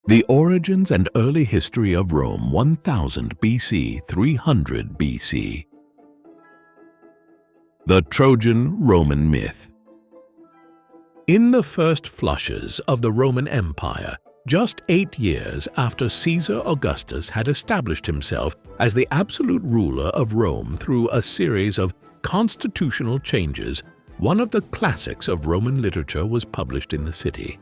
The Origins and Early History of Rome 1000 BC, 300 BC. The Trojan-Roman Myth. In the first flushes of the Roman Empire, just 8 years after Caesar Augustus had established himself as the absolute ruler of Rome through a series of constitutional changes, one of the classics of Roman literature was published in the city.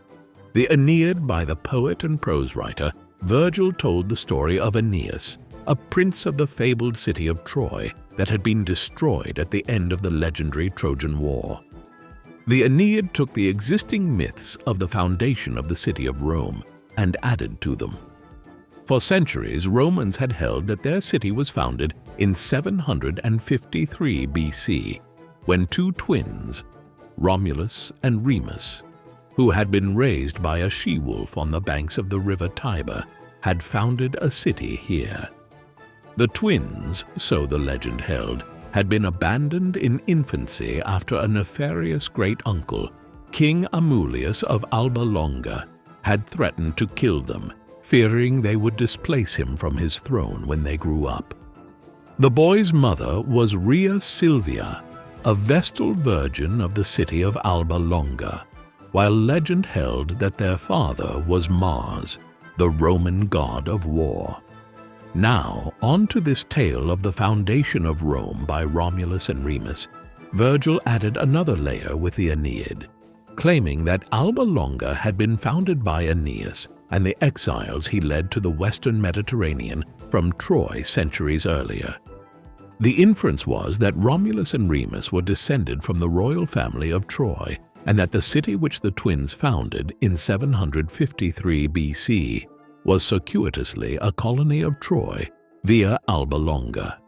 The Aeneid by the poet and prose writer Virgil told the story of Aeneas, a prince of the fabled city of Troy that had been destroyed at the end of the legendary Trojan War. The Aeneid took the existing myths of the foundation of the city of Rome and added to them. For centuries, Romans had held that their city was founded in 753 BC, when two twins, Romulus and Remus, who had been raised by a she-wolf on the banks of the river Tiber, had founded a city here. The twins, so the legend held, had been abandoned in infancy after a nefarious great-uncle, King Amulius of Alba Longa, had threatened to kill them, fearing they would displace him from his throne when they grew up. The boy's mother was Rhea Silvia, a Vestal virgin of the city of Alba Longa, while legend held that their father was Mars, the Roman god of war. Now, on to this tale of the foundation of Rome by Romulus and Remus, Virgil added another layer with the Aeneid, claiming that Alba Longa had been founded by Aeneas and the exiles he led to the western Mediterranean from Troy centuries earlier. The inference was that Romulus and Remus were descended from the royal family of Troy, and that the city which the twins founded in 753 BC was circuitously a colony of Troy via Alba Longa.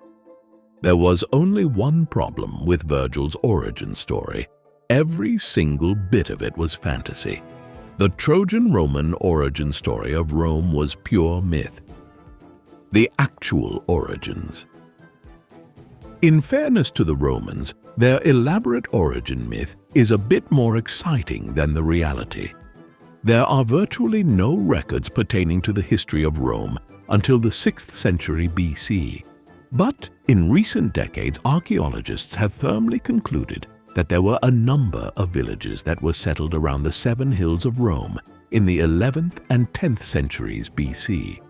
There was only one problem with Virgil's origin story. Every single bit of it was fantasy. The Trojan-Roman origin story of Rome was pure myth. The actual origins. In fairness to the Romans, their elaborate origin myth is a bit more exciting than the reality. There are virtually no records pertaining to the history of Rome until the 6th century BC. But in recent decades, archaeologists have firmly concluded that there were a number of villages that were settled around the 7 hills of Rome in the 11th and 10th centuries BC.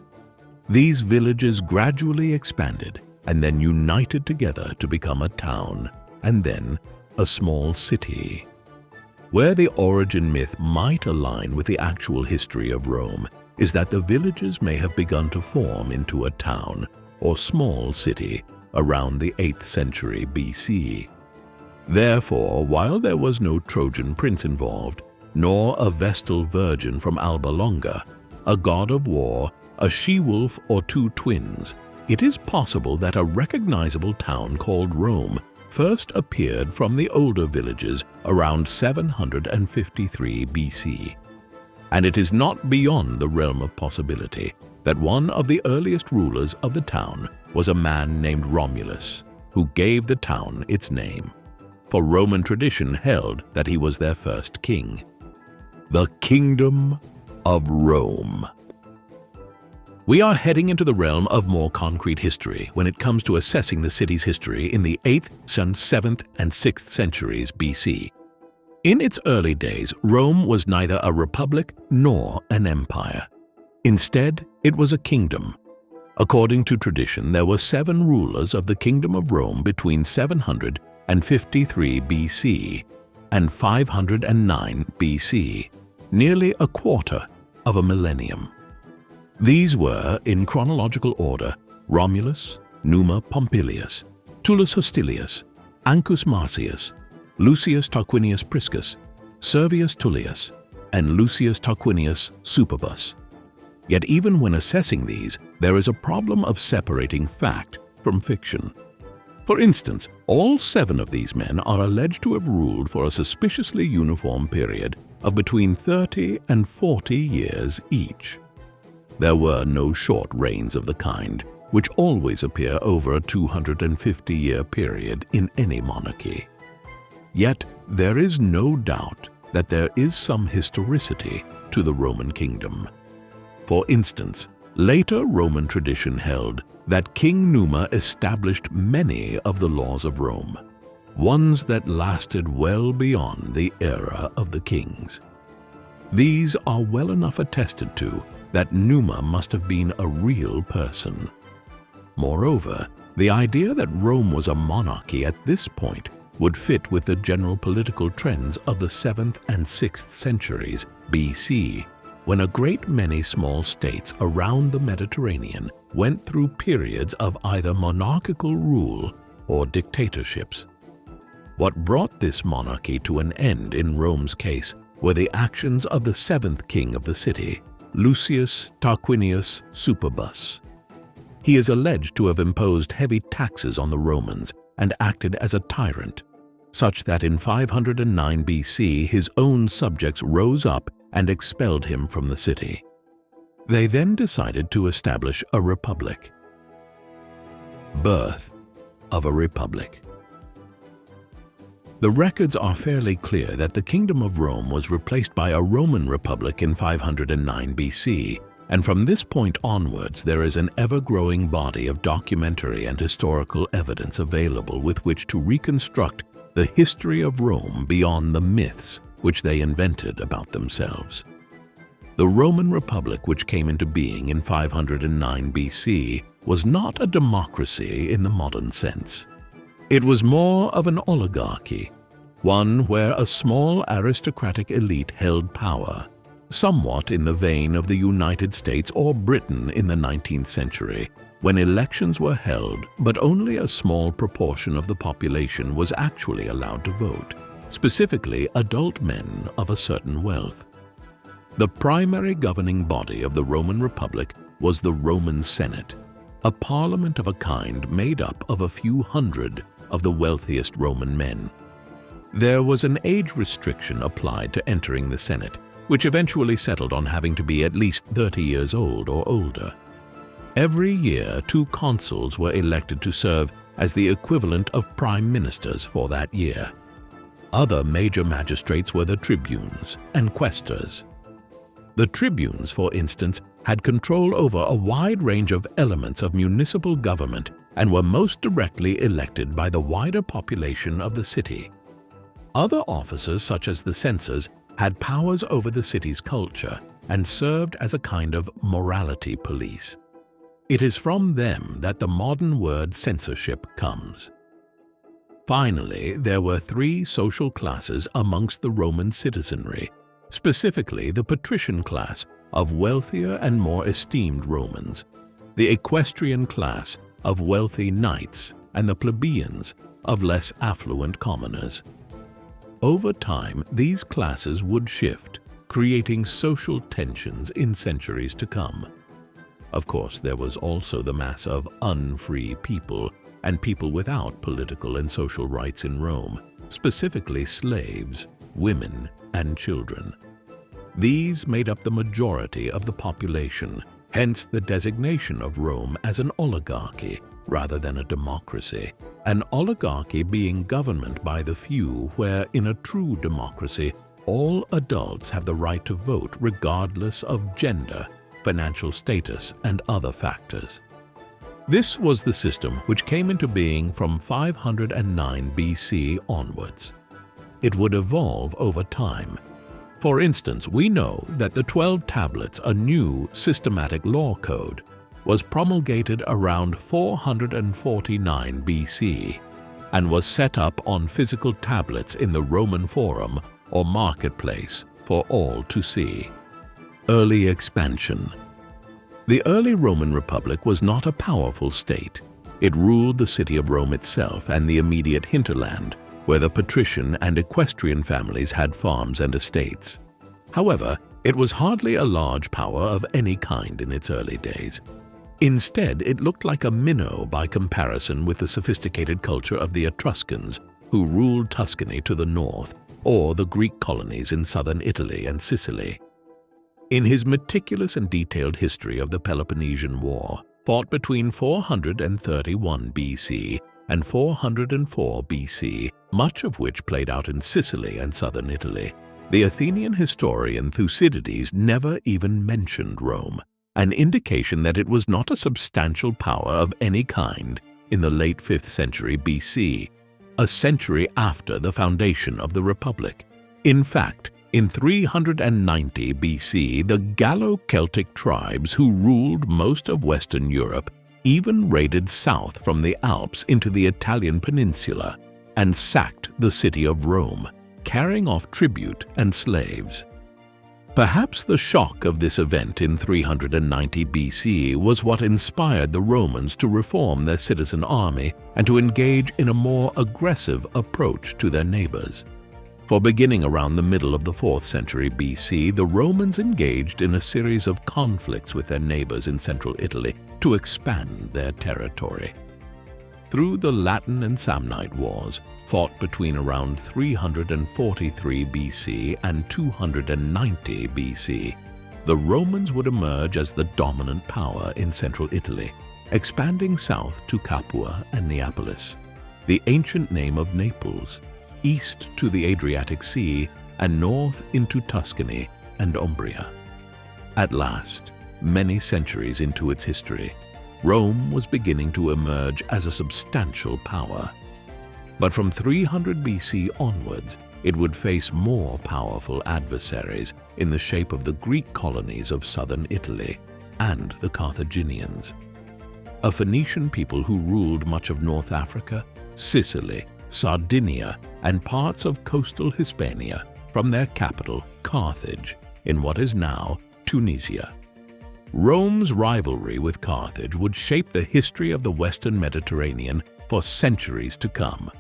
These villages gradually expanded and then united together to become a town, and then a small city. Where the origin myth might align with the actual history of Rome is that the villages may have begun to form into a town or small city around the 8th century BC. Therefore, while there was no Trojan prince involved, nor a Vestal virgin from Alba Longa, a god of war, a she-wolf, or two twins, it is possible that a recognizable town called Rome first appeared from the older villages around 753 BC. And it is not beyond the realm of possibility that one of the earliest rulers of the town was a man named Romulus, who gave the town its name, for Roman tradition held that he was their first king. The Kingdom of Rome. We are heading into the realm of more concrete history when it comes to assessing the city's history in the 8th, 7th, and 6th centuries BC. In its early days, Rome was neither a republic nor an empire. Instead, it was a kingdom. According to tradition, there were 7 rulers of the Kingdom of Rome between 753 BC and 509 BC, nearly a quarter of a millennium. These were, in chronological order, Romulus, Numa Pompilius, Tullus Hostilius, Ancus Marcius, Lucius Tarquinius Priscus, Servius Tullius, and Lucius Tarquinius Superbus. Yet even when assessing these, there is a problem of separating fact from fiction. For instance, all 7 of these men are alleged to have ruled for a suspiciously uniform period of between 30 and 40 years each. There were no short reigns of the kind, which always appear over a 250-year period in any monarchy. Yet there is no doubt that there is some historicity to the Roman kingdom. For instance, later Roman tradition held that King Numa established many of the laws of Rome, ones that lasted well beyond the era of the kings. These are well enough attested to that Numa must have been a real person. Moreover, the idea that Rome was a monarchy at this point would fit with the general political trends of the 7th and 6th centuries BC, when a great many small states around the Mediterranean went through periods of either monarchical rule or dictatorships. What brought this monarchy to an end in Rome's case were the actions of the 7th king of the city, Lucius Tarquinius Superbus. He is alleged to have imposed heavy taxes on the Romans and acted as a tyrant, such that in 509 BC his own subjects rose up and expelled him from the city. They then decided to establish a republic. Birth of a republic. The records are fairly clear that the Kingdom of Rome was replaced by a Roman Republic in 509 BC, and from this point onwards there is an ever-growing body of documentary and historical evidence available with which to reconstruct the history of Rome beyond the myths which they invented about themselves. The Roman Republic, which came into being in 509 BC, was not a democracy in the modern sense. It was more of an oligarchy, one where a small aristocratic elite held power, somewhat in the vein of the United States or Britain in the 19th century, when elections were held, but only a small proportion of the population was actually allowed to vote, specifically adult men of a certain wealth. The primary governing body of the Roman Republic was the Roman Senate, a parliament of a kind made up of a few hundred of the wealthiest Roman men. There was an age restriction applied to entering the Senate, which eventually settled on having to be at least 30 years old or older. Every year, 2 consuls were elected to serve as the equivalent of prime ministers for that year. Other major magistrates were the tribunes and quaestors. The tribunes, for instance, had control over a wide range of elements of municipal government and were most directly elected by the wider population of the city. Other officers, such as the censors, had powers over the city's culture and served as a kind of morality police. It is from them that the modern word censorship comes. Finally, there were 3 social classes amongst the Roman citizenry, specifically the patrician class of wealthier and more esteemed Romans, the equestrian class of wealthy knights, and the plebeians of less affluent commoners. Over time, these classes would shift, creating social tensions in centuries to come. Of course, there was also the mass of unfree people and people without political and social rights in Rome, specifically slaves, women, and children. These made up the majority of the population, hence the designation of Rome as an oligarchy rather than a democracy, an oligarchy being government by the few, where in a true democracy all adults have the right to vote regardless of gender, financial status, and other factors. This was the system which came into being from 509 BC onwards. It would evolve over time. For instance, we know that the 12 Tablets, a new systematic law code, was promulgated around 449 BC and was set up on physical tablets in the Roman Forum or marketplace for all to see. Early expansion. The early Roman Republic was not a powerful state. It ruled the city of Rome itself and the immediate hinterland, where the patrician and equestrian families had farms and estates. However, it was hardly a large power of any kind in its early days. Instead, it looked like a minnow by comparison with the sophisticated culture of the Etruscans, who ruled Tuscany to the north, or the Greek colonies in southern Italy and Sicily. In his meticulous and detailed history of the Peloponnesian War, fought between 431 BC and 404 BC, much of which played out in Sicily and southern Italy, the Athenian historian Thucydides never even mentioned Rome, an indication that it was not a substantial power of any kind in the late 5th century BC, a century after the foundation of the Republic. In fact, in 390 BC, the Gallo-Celtic tribes who ruled most of Western Europe even raided south from the Alps into the Italian peninsula and sacked the city of Rome, carrying off tribute and slaves. Perhaps the shock of this event in 390 BC was what inspired the Romans to reform their citizen army and to engage in a more aggressive approach to their neighbors. For beginning around the middle of the 4th century BC, the Romans engaged in a series of conflicts with their neighbors in central Italy to expand their territory. Through the Latin and Samnite Wars, fought between around 343 BC and 290 BC, the Romans would emerge as the dominant power in central Italy, expanding south to Capua and Neapolis, the ancient name of Naples, east to the Adriatic Sea, and north into Tuscany and Umbria. At last, many centuries into its history, Rome was beginning to emerge as a substantial power. But from 300 BC onwards, it would face more powerful adversaries in the shape of the Greek colonies of southern Italy and the Carthaginians, a Phoenician people who ruled much of North Africa, Sicily, Sardinia, and parts of coastal Hispania from their capital, Carthage, in what is now Tunisia. Rome's rivalry with Carthage would shape the history of the Western Mediterranean for centuries to come.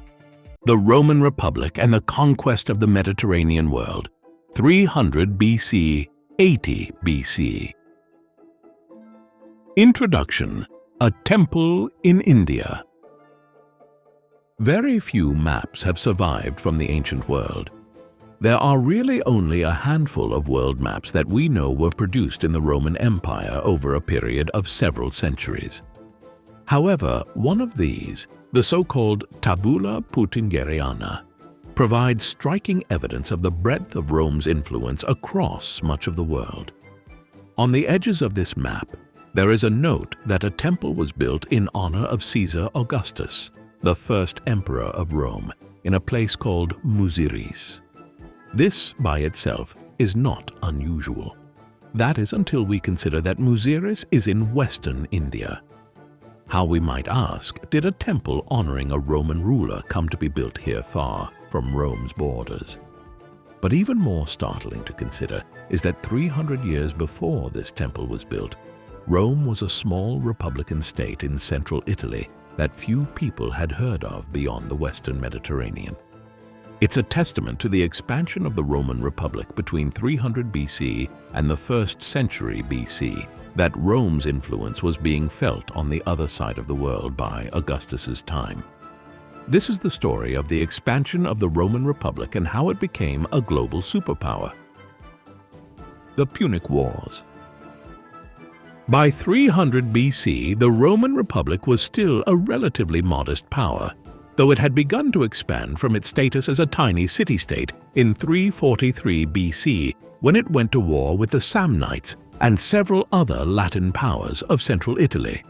The Roman Republic and the conquest of the Mediterranean world, 300 BC, 80 BC. Introduction: A Temple in India. Very few maps have survived from the ancient world. There are really only a handful of world maps that we know were produced in the Roman Empire over a period of several centuries. However, one of these, the so-called Tabula Peutingeriana, provides striking evidence of the breadth of Rome's influence across much of the world. On the edges of this map, there is a note that a temple was built in honor of Caesar Augustus, the first emperor of Rome, in a place called Muziris. This, by itself, is not unusual. That is until we consider that Muziris is in western India. How, we might ask, did a temple honoring a Roman ruler come to be built here far from Rome's borders? But even more startling to consider is that 300 years before this temple was built, Rome was a small republican state in central Italy that few people had heard of beyond the Western Mediterranean. It's a testament to the expansion of the Roman Republic between 300 BC and the 1st century BC that Rome's influence was being felt on the other side of the world by Augustus's time. This is the story of the expansion of the Roman Republic and how it became a global superpower. The Punic Wars. By 300 BC, the Roman Republic was still a relatively modest power, though it had begun to expand from its status as a tiny city-state in 343 BC when it went to war with the Samnites and several other Latin powers of central Italy.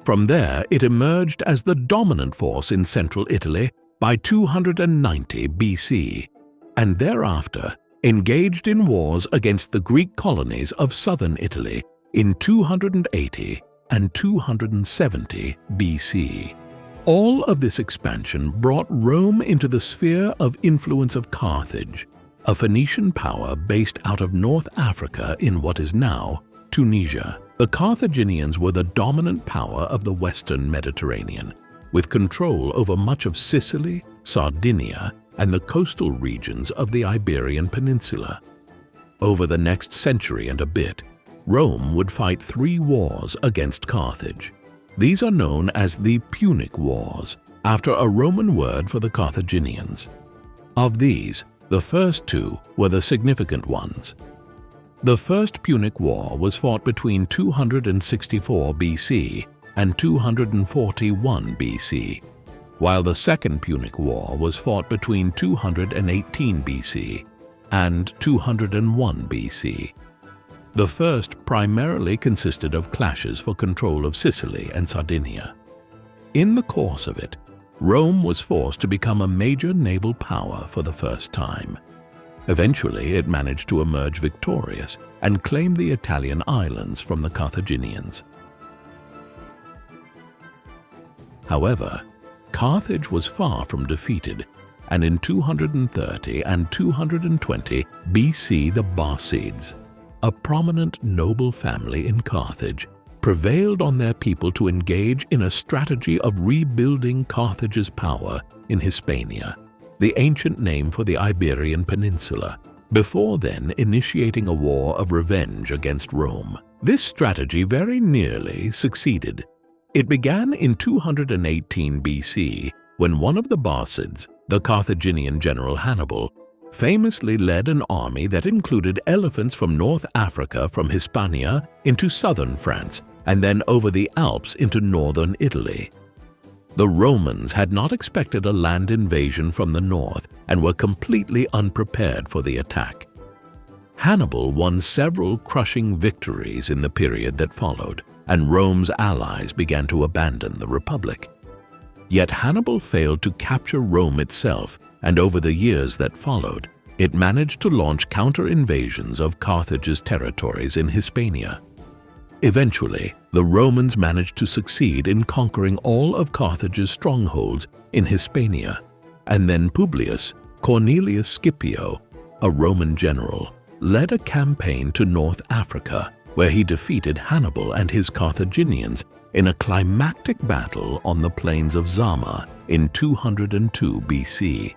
From there, it emerged as the dominant force in central Italy by 290 BC, and thereafter engaged in wars against the Greek colonies of southern Italy in 280 and 270 BC. All of this expansion brought Rome into the sphere of influence of Carthage, a Phoenician power based out of North Africa in what is now Tunisia. The Carthaginians were the dominant power of the Western Mediterranean, with control over much of Sicily, Sardinia, and the coastal regions of the Iberian Peninsula. Over the next century and a bit, Rome would fight 3 wars against Carthage. These are known as the Punic Wars, after a Roman word for the Carthaginians. Of these, the first 2 were the significant ones. The First Punic War was fought between 264 BC and 241 BC, while the Second Punic War was fought between 218 BC and 201 BC. The first primarily consisted of clashes for control of Sicily and Sardinia. In the course of it, Rome was forced to become a major naval power for the first time. Eventually, it managed to emerge victorious and claim the Italian islands from the Carthaginians. However, Carthage was far from defeated, and in 230 and 220 BC the Barcids, a prominent noble family in Carthage, prevailed on their people to engage in a strategy of rebuilding Carthage's power in Hispania, the ancient name for the Iberian Peninsula, before then initiating a war of revenge against Rome. This strategy very nearly succeeded. It began in 218 BC, when one of the Barcids, the Carthaginian general Hannibal, famously led an army that included elephants from North Africa from Hispania into southern France, and then over the Alps into northern Italy. The Romans had not expected a land invasion from the north and were completely unprepared for the attack. Hannibal won several crushing victories in the period that followed, and Rome's allies began to abandon the Republic. Yet Hannibal failed to capture Rome itself, and over the years that followed, it managed to launch counter-invasions of Carthage's territories in Hispania. Eventually, the Romans managed to succeed in conquering all of Carthage's strongholds in Hispania, and then Publius Cornelius Scipio, a Roman general, led a campaign to North Africa, where he defeated Hannibal and his Carthaginians in a climactic battle on the plains of Zama in 202 BC.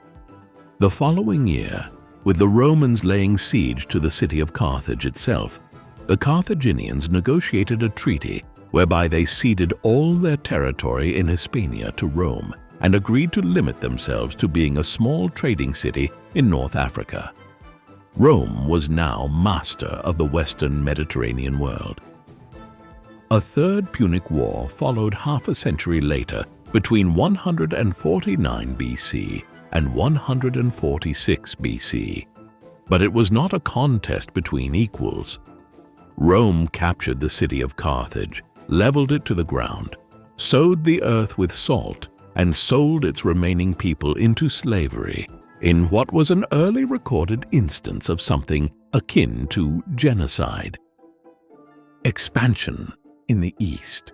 The following year, with the Romans laying siege to the city of Carthage itself, the Carthaginians negotiated a treaty whereby they ceded all their territory in Hispania to Rome and agreed to limit themselves to being a small trading city in North Africa. Rome was now master of the Western Mediterranean world. A third Punic War followed half a century later between 149 BC and 146 BC, but it was not a contest between equals. Rome captured the city of Carthage, leveled it to the ground, sowed the earth with salt, and sold its remaining people into slavery in what was an early recorded instance of something akin to genocide. Expansion in the East.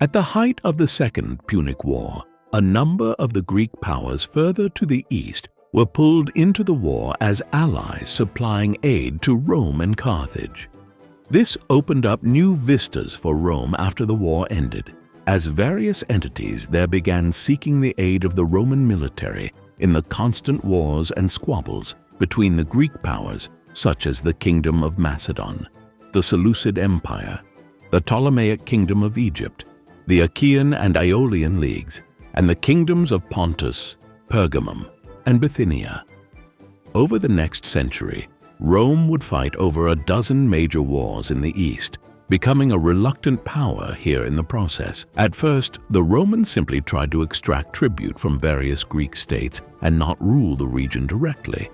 At the height of the Second Punic War, a number of the Greek powers further to the east were pulled into the war as allies supplying aid to Rome and Carthage. This opened up new vistas for Rome after the war ended, as various entities there began seeking the aid of the Roman military in the constant wars and squabbles between the Greek powers such as the Kingdom of Macedon, the Seleucid Empire, the Ptolemaic Kingdom of Egypt, the Achaean and Aeolian Leagues, and the kingdoms of Pontus, Pergamum, and Bithynia. Over the next century, Rome would fight over a dozen major wars in the East, becoming a reluctant power here in the process. At first, the Romans simply tried to extract tribute from various Greek states and not rule the region directly.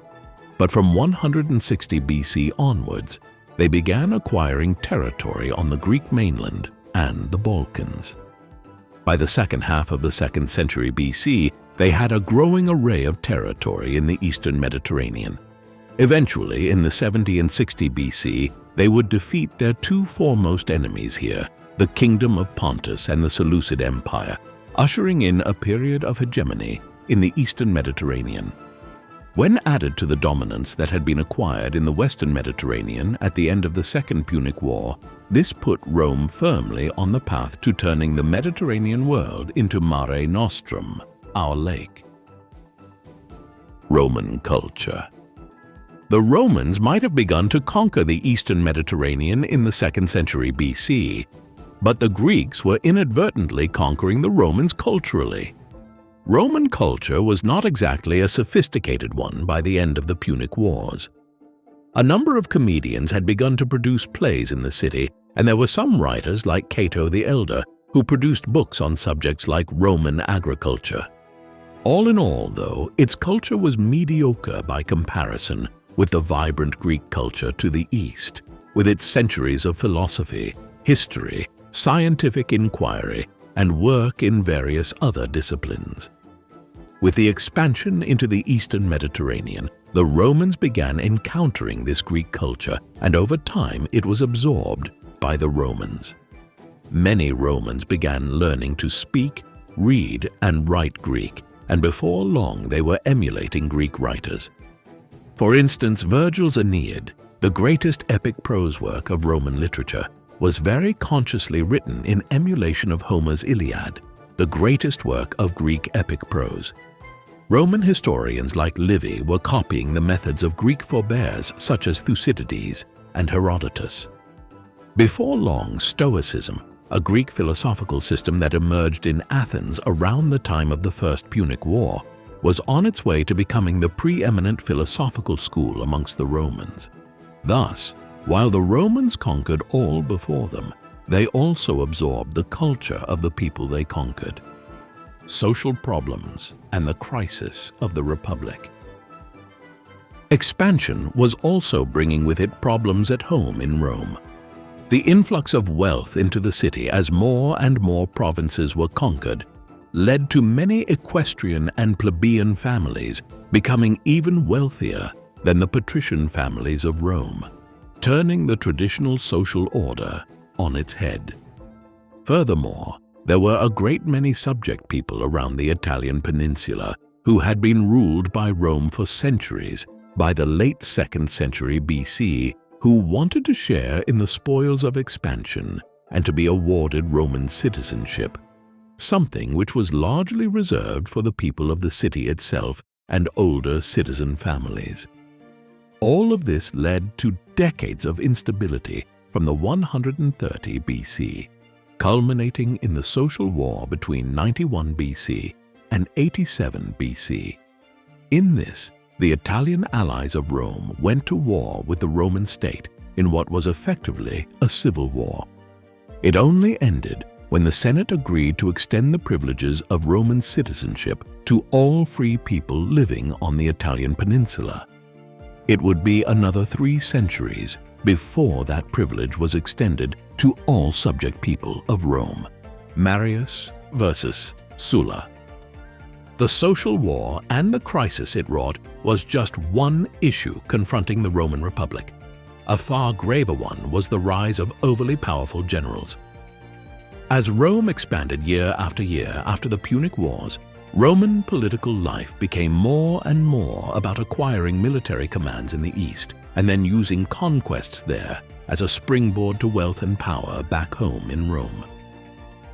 But from 160 BC onwards, they began acquiring territory on the Greek mainland and the Balkans. By the second half of the 2nd century BC, they had a growing array of territory in the eastern Mediterranean. Eventually, in the 70 and 60 BC, they would defeat their two foremost enemies here, the Kingdom of Pontus and the Seleucid Empire, ushering in a period of hegemony in the eastern Mediterranean. When added to the dominance that had been acquired in the western Mediterranean at the end of the Second Punic War, this put Rome firmly on the path to turning the Mediterranean world into Mare Nostrum, our lake. Roman culture. The Romans might have begun to conquer the eastern Mediterranean in the 2nd century BC, but the Greeks were inadvertently conquering the Romans culturally. Roman culture was not exactly a sophisticated one by the end of the Punic Wars. A number of comedians had begun to produce plays in the city, and there were some writers like Cato the Elder who produced books on subjects like Roman agriculture. All in all, though, its culture was mediocre by comparison with the vibrant Greek culture to the east, with its centuries of philosophy, history, scientific inquiry, and work in various other disciplines. With the expansion into the eastern Mediterranean, the Romans began encountering this Greek culture, and over time it was absorbed by the Romans. Many Romans began learning to speak, read, and write Greek, and before long they were emulating Greek writers. For instance, Virgil's Aeneid, the greatest epic prose work of Roman literature, was very consciously written in emulation of Homer's Iliad, the greatest work of Greek epic prose. Roman historians like Livy were copying the methods of Greek forebears such as Thucydides and Herodotus. Before long, Stoicism, a Greek philosophical system that emerged in Athens around the time of the First Punic War, was on its way to becoming the preeminent philosophical school amongst the Romans. Thus, while the Romans conquered all before them, they also absorbed the culture of the people they conquered. Social problems and the crisis of the Republic. Expansion was also bringing with it problems at home in Rome. The influx of wealth into the city as more and more provinces were conquered led to many equestrian and plebeian families becoming even wealthier than the patrician families of Rome, turning the traditional social order on its head. Furthermore, there were a great many subject people around the Italian peninsula who had been ruled by Rome for centuries by the late 2nd century BC, who wanted to share in the spoils of expansion and to be awarded Roman citizenship, something which was largely reserved for the people of the city itself and older citizen families. All of this led to decades of instability from the 130 BC, culminating in the social war between 91 BC and 87 BC. In this, the Italian allies of Rome went to war with the Roman state in what was effectively a civil war. It only ended when the Senate agreed to extend the privileges of Roman citizenship to all free people living on the Italian peninsula. It would be another 3 centuries before that privilege was extended to all subject people of Rome. Marius versus Sulla. The social war and the crisis it wrought was just one issue confronting the Roman Republic. A far graver one was the rise of overly powerful generals. As Rome expanded year after the Punic Wars, Roman political life became more and more about acquiring military commands in the East and then using conquests there as a springboard to wealth and power back home in Rome.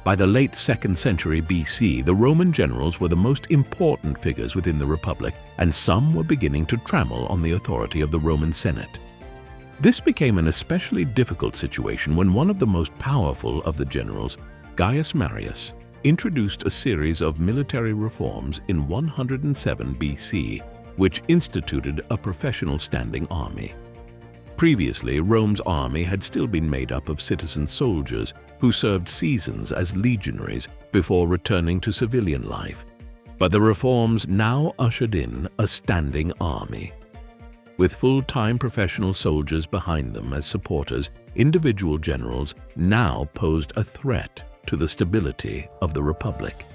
By the late 2nd century BC, the Roman generals were the most important figures within the Republic, and some were beginning to trammel on the authority of the Roman Senate. This became an especially difficult situation when one of the most powerful of the generals, Gaius Marius, introduced a series of military reforms in 107 BC, which instituted a professional standing army. Previously, Rome's army had still been made up of citizen soldiers who served seasons as legionaries before returning to civilian life. But the reforms now ushered in a standing army. With full-time professional soldiers behind them as supporters, individual generals now posed a threat to the stability of the Republic.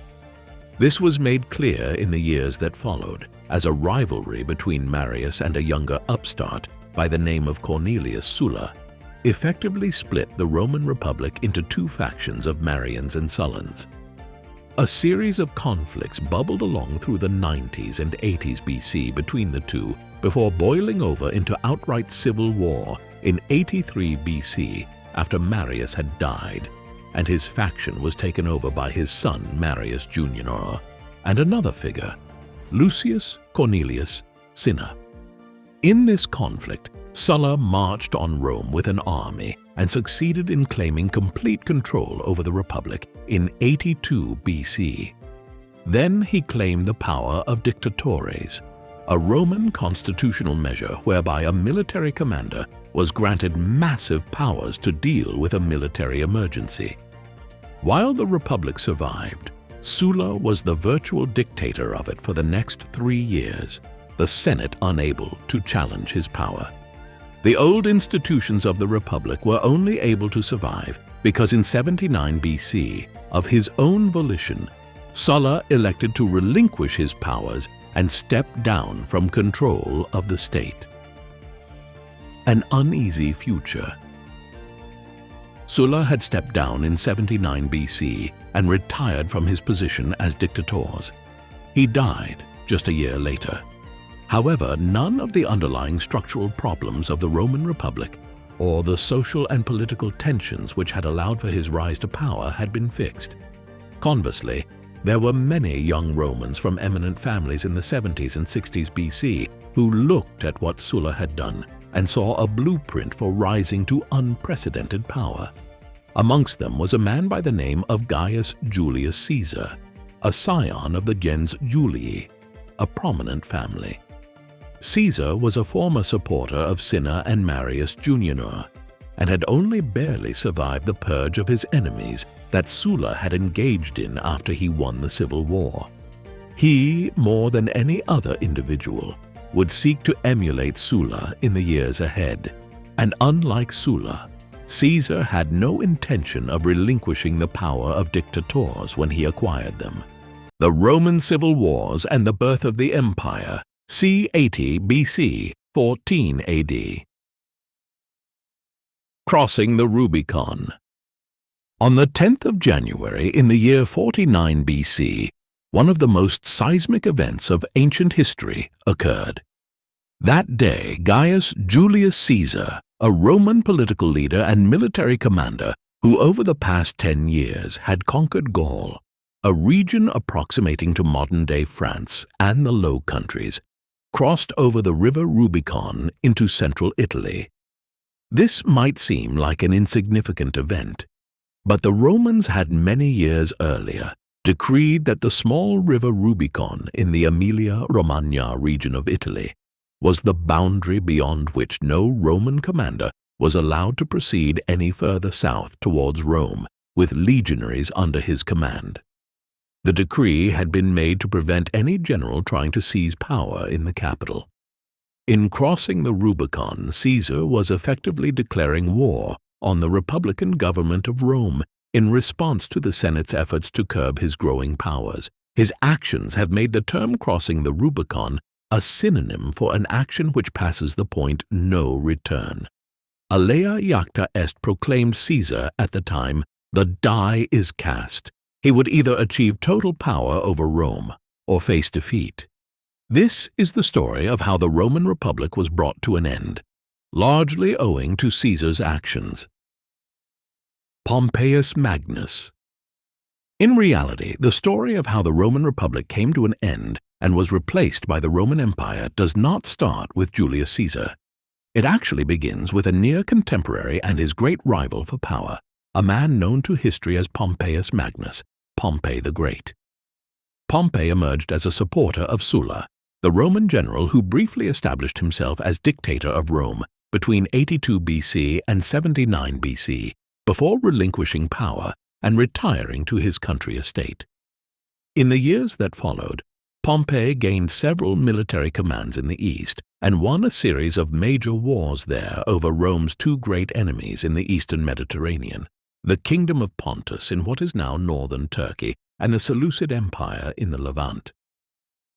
This was made clear in the years that followed, as a rivalry between Marius and a younger upstart by the name of Cornelius Sulla effectively split the Roman Republic into 2 factions of Marians and Sullans. A series of conflicts bubbled along through the 90s and 80s BC between the two before boiling over into outright civil war in 83 BC after Marius had died, and his faction was taken over by his son Marius Junior and another figure, Lucius Cornelius Cinna. In this conflict, Sulla marched on Rome with an army and succeeded in claiming complete control over the Republic in 82 BC. Then he claimed the power of Dictatores, a Roman constitutional measure whereby a military commander was granted massive powers to deal with a military emergency. While the Republic survived, Sulla was the virtual dictator of it for the next 3 years. the Senate unable to challenge his power. The old institutions of the Republic were only able to survive because in 79 BC, of his own volition, Sulla elected to relinquish his powers and step down from control of the state. An uneasy future. Sulla had stepped down in 79 BC and retired from his position as dictator. He died just a year later. However, none of the underlying structural problems of the Roman Republic or the social and political tensions which had allowed for his rise to power had been fixed. Conversely, there were many young Romans from eminent families in the 70s and 60s BC who looked at what Sulla had done and saw a blueprint for rising to unprecedented power. Amongst them was a man by the name of Gaius Julius Caesar, a scion of the gens Julii, a prominent family. Caesar was a former supporter of Cinna and Marius Junior, and had only barely survived the purge of his enemies that Sulla had engaged in after he won the civil war. He, more than any other individual, would seek to emulate Sulla in the years ahead, and unlike Sulla, Caesar had no intention of relinquishing the power of dictators when he acquired them. The Roman Civil Wars and the birth of the Empire, c. 80 BC, 14 AD. Crossing the Rubicon. On the 10th of January in the year 49 BC, one of the most seismic events of ancient history occurred. That day, Gaius Julius Caesar, a Roman political leader and military commander who over the past 10 years had conquered Gaul, a region approximating to modern-day France and the Low Countries, crossed over the river Rubicon into central Italy. This might seem like an insignificant event, but the Romans had many years earlier decreed that the small river Rubicon in the Emilia-Romagna region of Italy was the boundary beyond which no Roman commander was allowed to proceed any further south towards Rome with legionaries under his command. The decree had been made to prevent any general trying to seize power in the capital. In crossing the Rubicon, Caesar was effectively declaring war on the Republican government of Rome in response to the Senate's efforts to curb his growing powers. His actions have made the term crossing the Rubicon a synonym for an action which passes the point no return. Alea iacta est proclaimed Caesar at the time, the die is cast. He would either achieve total power over Rome or face defeat. This is the story of how the Roman Republic was brought to an end, largely owing to Caesar's actions. Pompeius Magnus. In reality, the story of how the Roman Republic came to an end and was replaced by the Roman Empire does not start with Julius Caesar. It actually begins with a near contemporary and his great rival for power, a man known to history as Pompeius Magnus, Pompey the Great. Pompey emerged as a supporter of Sulla, the Roman general who briefly established himself as dictator of Rome between 82 BC and 79 BC, before relinquishing power and retiring to his country estate. In the years that followed, Pompey gained several military commands in the east and won a series of major wars there over Rome's two great enemies in the eastern Mediterranean, the Kingdom of Pontus in what is now northern Turkey and the Seleucid Empire in the Levant.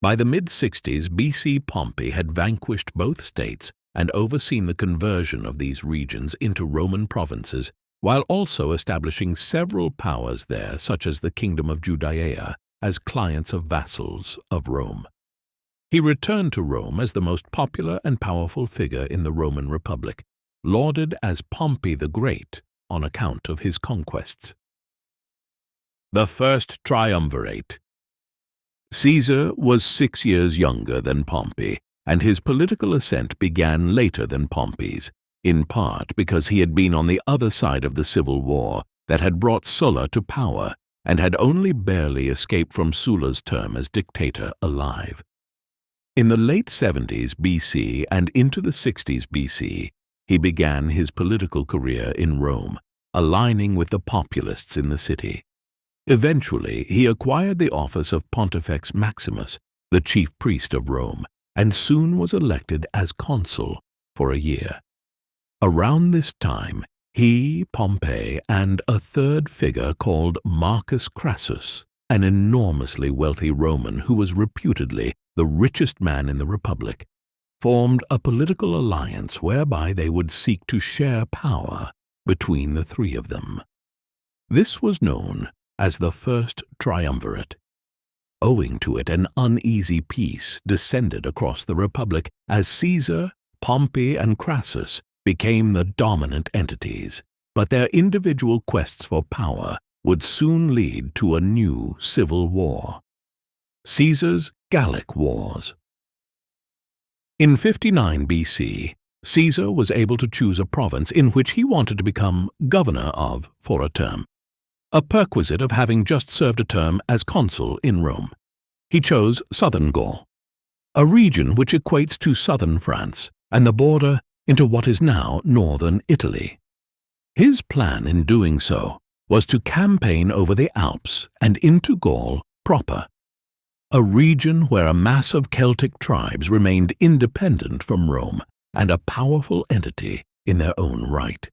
By the mid-60s BC, Pompey had vanquished both states and overseen the conversion of these regions into Roman provinces, while also establishing several powers there, such as the Kingdom of Judea, as clients of vassals of Rome. He returned to Rome as the most popular and powerful figure in the Roman Republic, lauded as Pompey the Great on account of his conquests. The First Triumvirate. Caesar was 6 years younger than Pompey, and his political ascent began later than Pompey's, in part because he had been on the other side of the civil war that had brought Sulla to power and had only barely escaped from Sulla's term as dictator alive. In the late 70s BC and into the 60s BC, he began his political career in Rome, aligning with the populists in the city. Eventually, he acquired the office of Pontifex Maximus, the chief priest of Rome, and soon was elected as consul for a year. Around this time, he, Pompey, and a third figure called Marcus Crassus, an enormously wealthy Roman who was reputedly the richest man in the Republic, formed a political alliance whereby they would seek to share power between the three of them. This was known as the First Triumvirate. Owing to it, an uneasy peace descended across the Republic as Caesar, Pompey, and Crassus became the dominant entities, but their individual quests for power would soon lead to a new civil war. Caesar's Gallic Wars. In 59 BC, Caesar was able to choose a province in which he wanted to become governor of for a term, a perquisite of having just served a term as consul in Rome. He chose southern Gaul, a region which equates to southern France and the border into what is now northern Italy. His plan in doing so was to campaign over the Alps and into Gaul proper, a region where a mass of Celtic tribes remained independent from Rome and a powerful entity in their own right.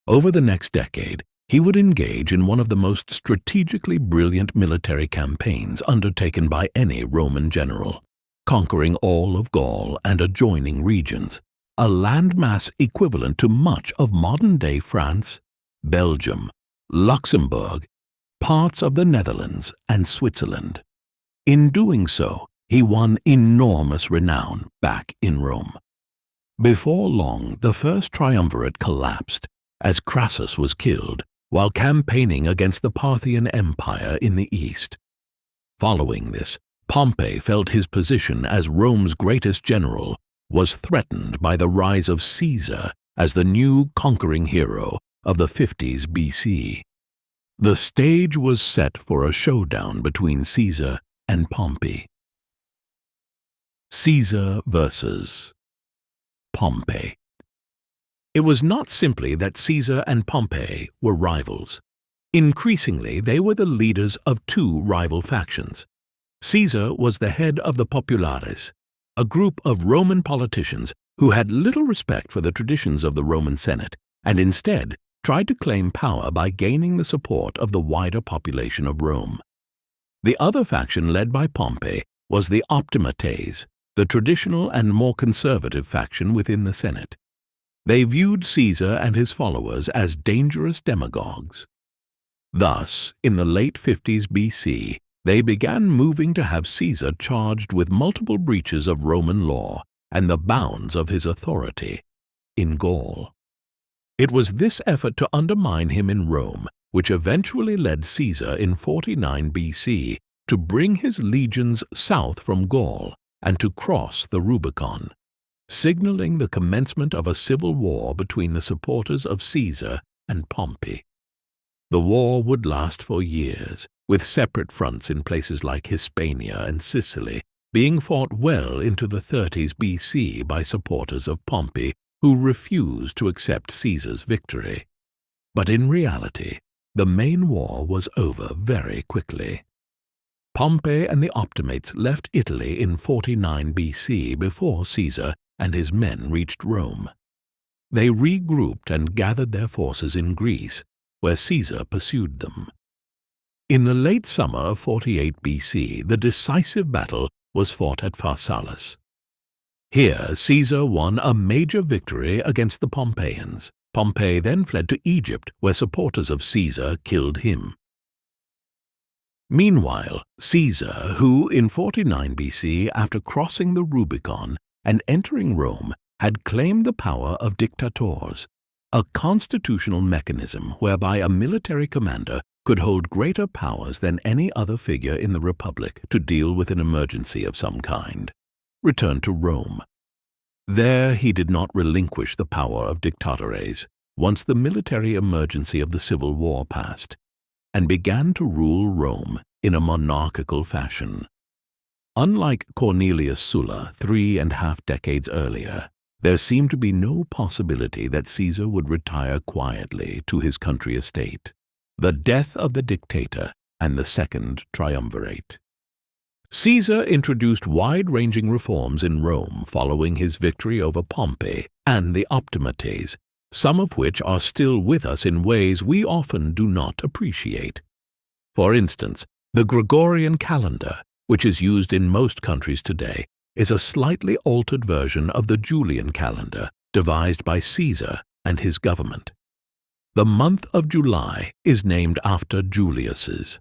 Over the next decade, he would engage in one of the most strategically brilliant military campaigns undertaken by any Roman general, conquering all of Gaul and adjoining regions, a landmass equivalent to much of modern-day France, Belgium, Luxembourg, parts of the Netherlands, and Switzerland. In doing so, he won enormous renown back in Rome. Before long, the First Triumvirate collapsed as Crassus was killed while campaigning against the Parthian Empire in the east. Following this, Pompey felt his position as Rome's greatest general was threatened by the rise of Caesar as the new conquering hero of the 50s BC. The stage was set for a showdown between Caesar and Pompey. Caesar versus Pompey. It was not simply that Caesar and Pompey were rivals. Increasingly, they were the leaders of two rival factions. Caesar was the head of the Populares, a group of Roman politicians who had little respect for the traditions of the Roman Senate and instead tried to claim power by gaining the support of the wider population of Rome. The other faction led by Pompey was the Optimates, the traditional and more conservative faction within the Senate. They viewed Caesar and his followers as dangerous demagogues. Thus, in the late 50s BC, they began moving to have Caesar charged with multiple breaches of Roman law and the bounds of his authority in Gaul. It was this effort to undermine him in Rome which eventually led Caesar in 49 BC to bring his legions south from Gaul and to cross the Rubicon, signaling the commencement of a civil war between the supporters of Caesar and Pompey. The war would last for years, with separate fronts in places like Hispania and Sicily being fought well into the 30s BC by supporters of Pompey who refused to accept Caesar's victory. But in reality, the main war was over very quickly. Pompey and the Optimates left Italy in 49 BC before Caesar and his men reached Rome. They regrouped and gathered their forces in Greece, where Caesar pursued them. In the late summer of 48 BC, the decisive battle was fought at Pharsalus. Here, Caesar won a major victory against the Pompeians. Pompey then fled to Egypt, where supporters of Caesar killed him. Meanwhile, Caesar, who in 49 BC, after crossing the Rubicon and entering Rome, had claimed the power of dictators, a constitutional mechanism whereby a military commander could hold greater powers than any other figure in the Republic to deal with an emergency of some kind, returned to Rome. There he did not relinquish the power of dictatores once the military emergency of the Civil War passed, and began to rule Rome in a monarchical fashion. Unlike Cornelius Sulla 3.5 decades earlier, there seemed to be no possibility that Caesar would retire quietly to his country estate. The death of the Dictator and the Second Triumvirate. Caesar introduced wide-ranging reforms in Rome following his victory over Pompey and the Optimates, some of which are still with us in ways we often do not appreciate. For instance, the Gregorian calendar, which is used in most countries today, is a slightly altered version of the Julian calendar devised by Caesar and his government. The month of July is named after Julius's.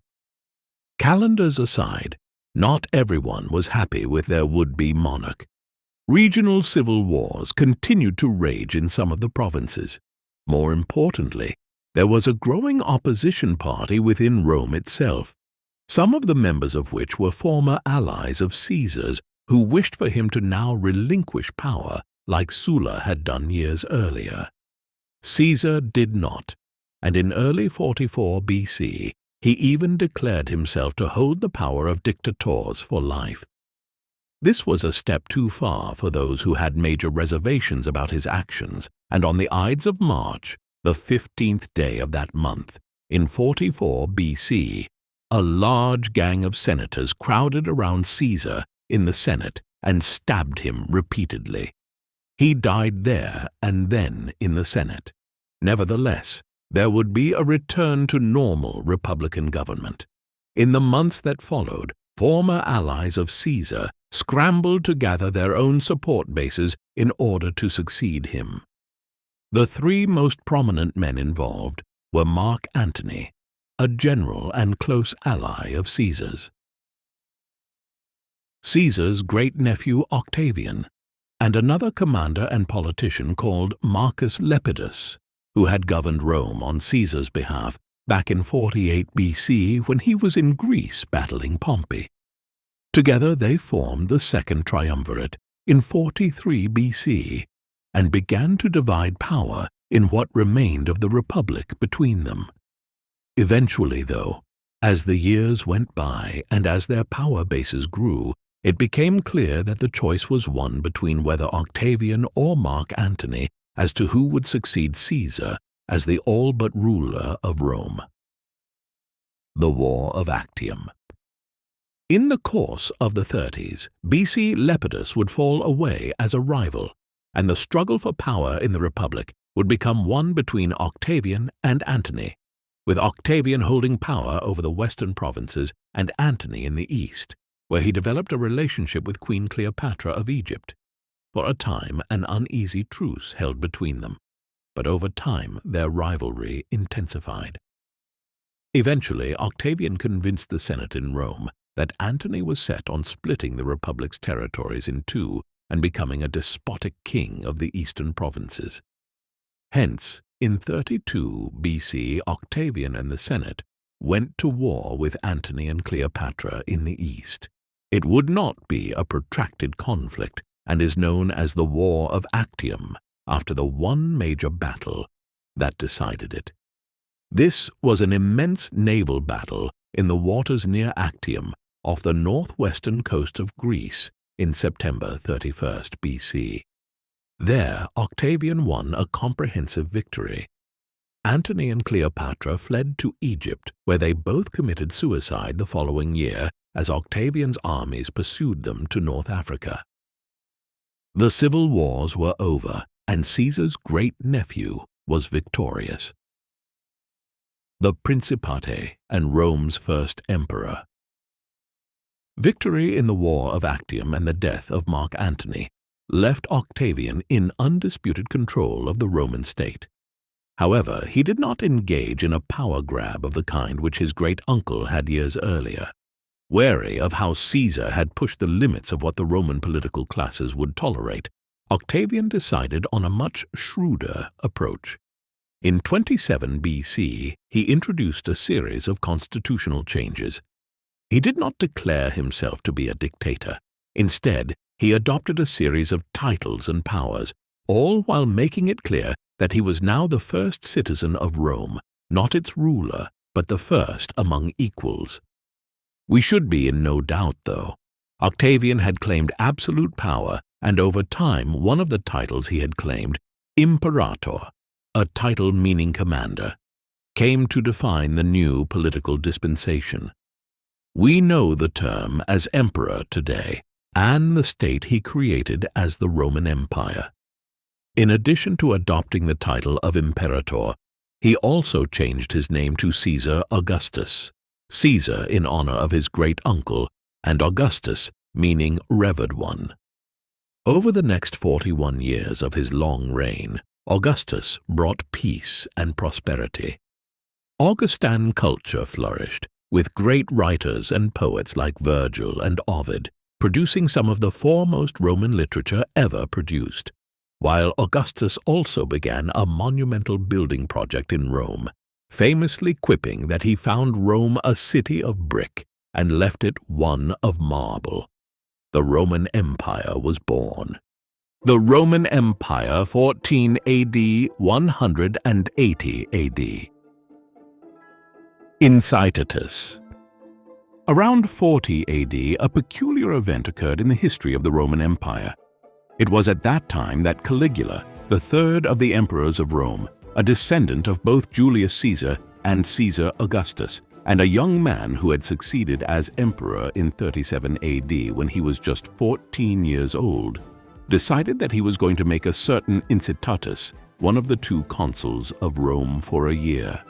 Calendars aside, not everyone was happy with their would-be monarch. Regional civil wars continued to rage in some of the provinces. More importantly, there was a growing opposition party within Rome itself, some of the members of which were former allies of Caesar's who wished for him to now relinquish power like Sulla had done years earlier. Caesar did not, and in early 44 BC, he even declared himself to hold the power of dictators for life. This was a step too far for those who had major reservations about his actions, and on the Ides of March, the 15th day of that month, in 44 BC, a large gang of senators crowded around Caesar in the Senate and stabbed him repeatedly. He died there and then in the Senate. Nevertheless, there would be a return to normal republican government. In the months that followed, former allies of Caesar scrambled to gather their own support bases in order to succeed him. The three most prominent men involved were Mark Antony, a general and close ally of Caesar's, Caesar's great-nephew Octavian, and another commander and politician called Marcus Lepidus, who had governed Rome on Caesar's behalf back in 48 BC when he was in Greece battling Pompey. Together they formed the Second Triumvirate in 43 BC and began to divide power in what remained of the Republic between them. Eventually, though, as the years went by and as their power bases grew, it became clear that the choice was one between whether Octavian or Mark Antony as to who would succeed Caesar as the all-but ruler of Rome. The War of Actium. In the course of the 30s, BC, Lepidus would fall away as a rival, and the struggle for power in the Republic would become one between Octavian and Antony, with Octavian holding power over the western provinces and Antony in the east, where he developed a relationship with Queen Cleopatra of Egypt. For a time, an uneasy truce held between them, but over time their rivalry intensified. Eventually, Octavian convinced the Senate in Rome that Antony was set on splitting the Republic's territories in two and becoming a despotic king of the eastern provinces. Hence, in 32 BC, Octavian and the Senate went to war with Antony and Cleopatra in the east. It would not be a protracted conflict, and is known as the War of Actium, after the one major battle that decided it. This was an immense naval battle in the waters near Actium, off the northwestern coast of Greece, in September 31st BC. There, Octavian won a comprehensive victory. Antony and Cleopatra fled to Egypt, where they both committed suicide the following year as Octavian's armies pursued them to North Africa. The civil wars were over, and Caesar's great-nephew was victorious. The Principate and Rome's first emperor. Victory in the War of Actium and the death of Mark Antony left Octavian in undisputed control of the Roman state. However, he did not engage in a power grab of the kind which his great-uncle had years earlier. Wary of how Caesar had pushed the limits of what the Roman political classes would tolerate, Octavian decided on a much shrewder approach. In 27 BC, he introduced a series of constitutional changes. He did not declare himself to be a dictator. Instead, he adopted a series of titles and powers, all while making it clear that he was now the first citizen of Rome, not its ruler, but the first among equals. We should be in no doubt, though. Octavian had claimed absolute power, and over time one of the titles he had claimed, Imperator, a title meaning commander, came to define the new political dispensation. We know the term as emperor today, and the state he created as the Roman Empire. In addition to adopting the title of Imperator, he also changed his name to Caesar Augustus, Caesar in honor of his great-uncle, and Augustus meaning revered one. Over the next 41 years of his long reign, Augustus brought peace and prosperity. Augustan culture flourished, with great writers and poets like Virgil and Ovid producing some of the foremost Roman literature ever produced, while Augustus also began a monumental building project in Rome, famously quipping that he found Rome a city of brick and left it one of marble. The Roman Empire was born. The Roman Empire, 14 AD, 180 AD. Incitatus. Around 40 AD, a peculiar event occurred in the history of the Roman Empire. It was at that time that Caligula, the third of the emperors of Rome, a descendant of both Julius Caesar and Caesar Augustus, and a young man who had succeeded as emperor in 37 AD when he was just 14 years old, decided that he was going to make a certain Incitatus one of the two consuls of Rome for a year.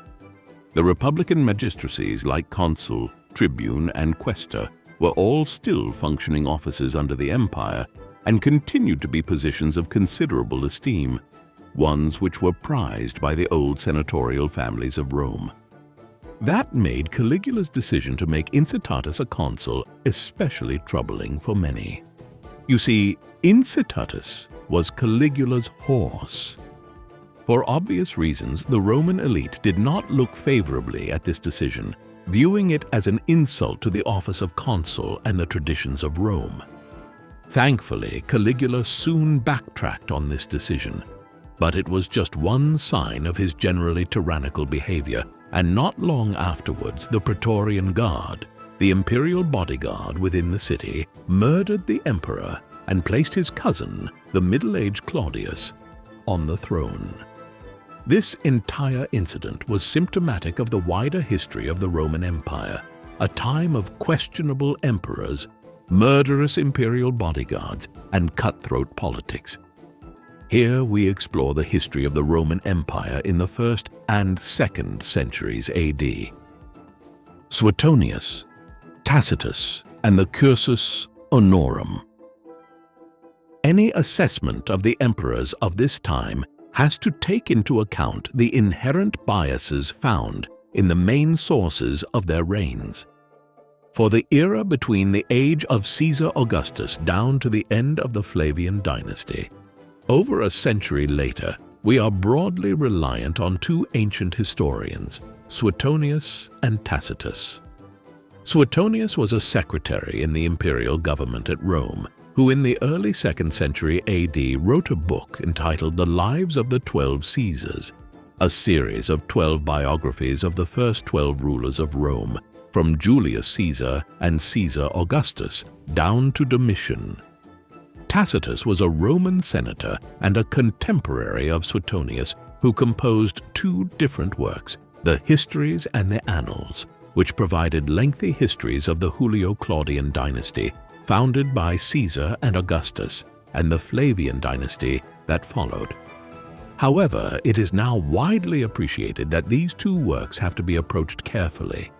The Republican magistracies like consul, tribune, and quaestor were all still functioning offices under the empire and continued to be positions of considerable esteem, ones which were prized by the old senatorial families of Rome. That made Caligula's decision to make Incitatus a consul especially troubling for many. You see, Incitatus was Caligula's horse. For obvious reasons, the Roman elite did not look favorably at this decision, viewing it as an insult to the office of consul and the traditions of Rome. Thankfully, Caligula soon backtracked on this decision, but it was just one sign of his generally tyrannical behavior, and not long afterwards the Praetorian Guard, the imperial bodyguard within the city, murdered the emperor and placed his cousin, the middle-aged Claudius, on the throne. This entire incident was symptomatic of the wider history of the Roman Empire, a time of questionable emperors, murderous imperial bodyguards, and cutthroat politics. Here we explore the history of the Roman Empire in the 1st and 2nd centuries AD. Suetonius, Tacitus, and the Cursus Honorum. Any assessment of the emperors of this time has to take into account the inherent biases found in the main sources of their reigns. For the era between the age of Caesar Augustus down to the end of the Flavian dynasty, over a century later, we are broadly reliant on two ancient historians, Suetonius and Tacitus. Suetonius was a secretary in the imperial government at Rome, who in the early 2nd century AD wrote a book entitled The Lives of the 12 Caesars, a series of 12 biographies of the first 12 rulers of Rome, from Julius Caesar and Caesar Augustus down to Domitian. Tacitus was a Roman senator and a contemporary of Suetonius who composed two different works, the Histories and the Annals, which provided lengthy histories of the Julio-Claudian dynasty, founded by Caesar and Augustus, and the Flavian dynasty that followed. However, it is now widely appreciated that these two works have to be approached carefully.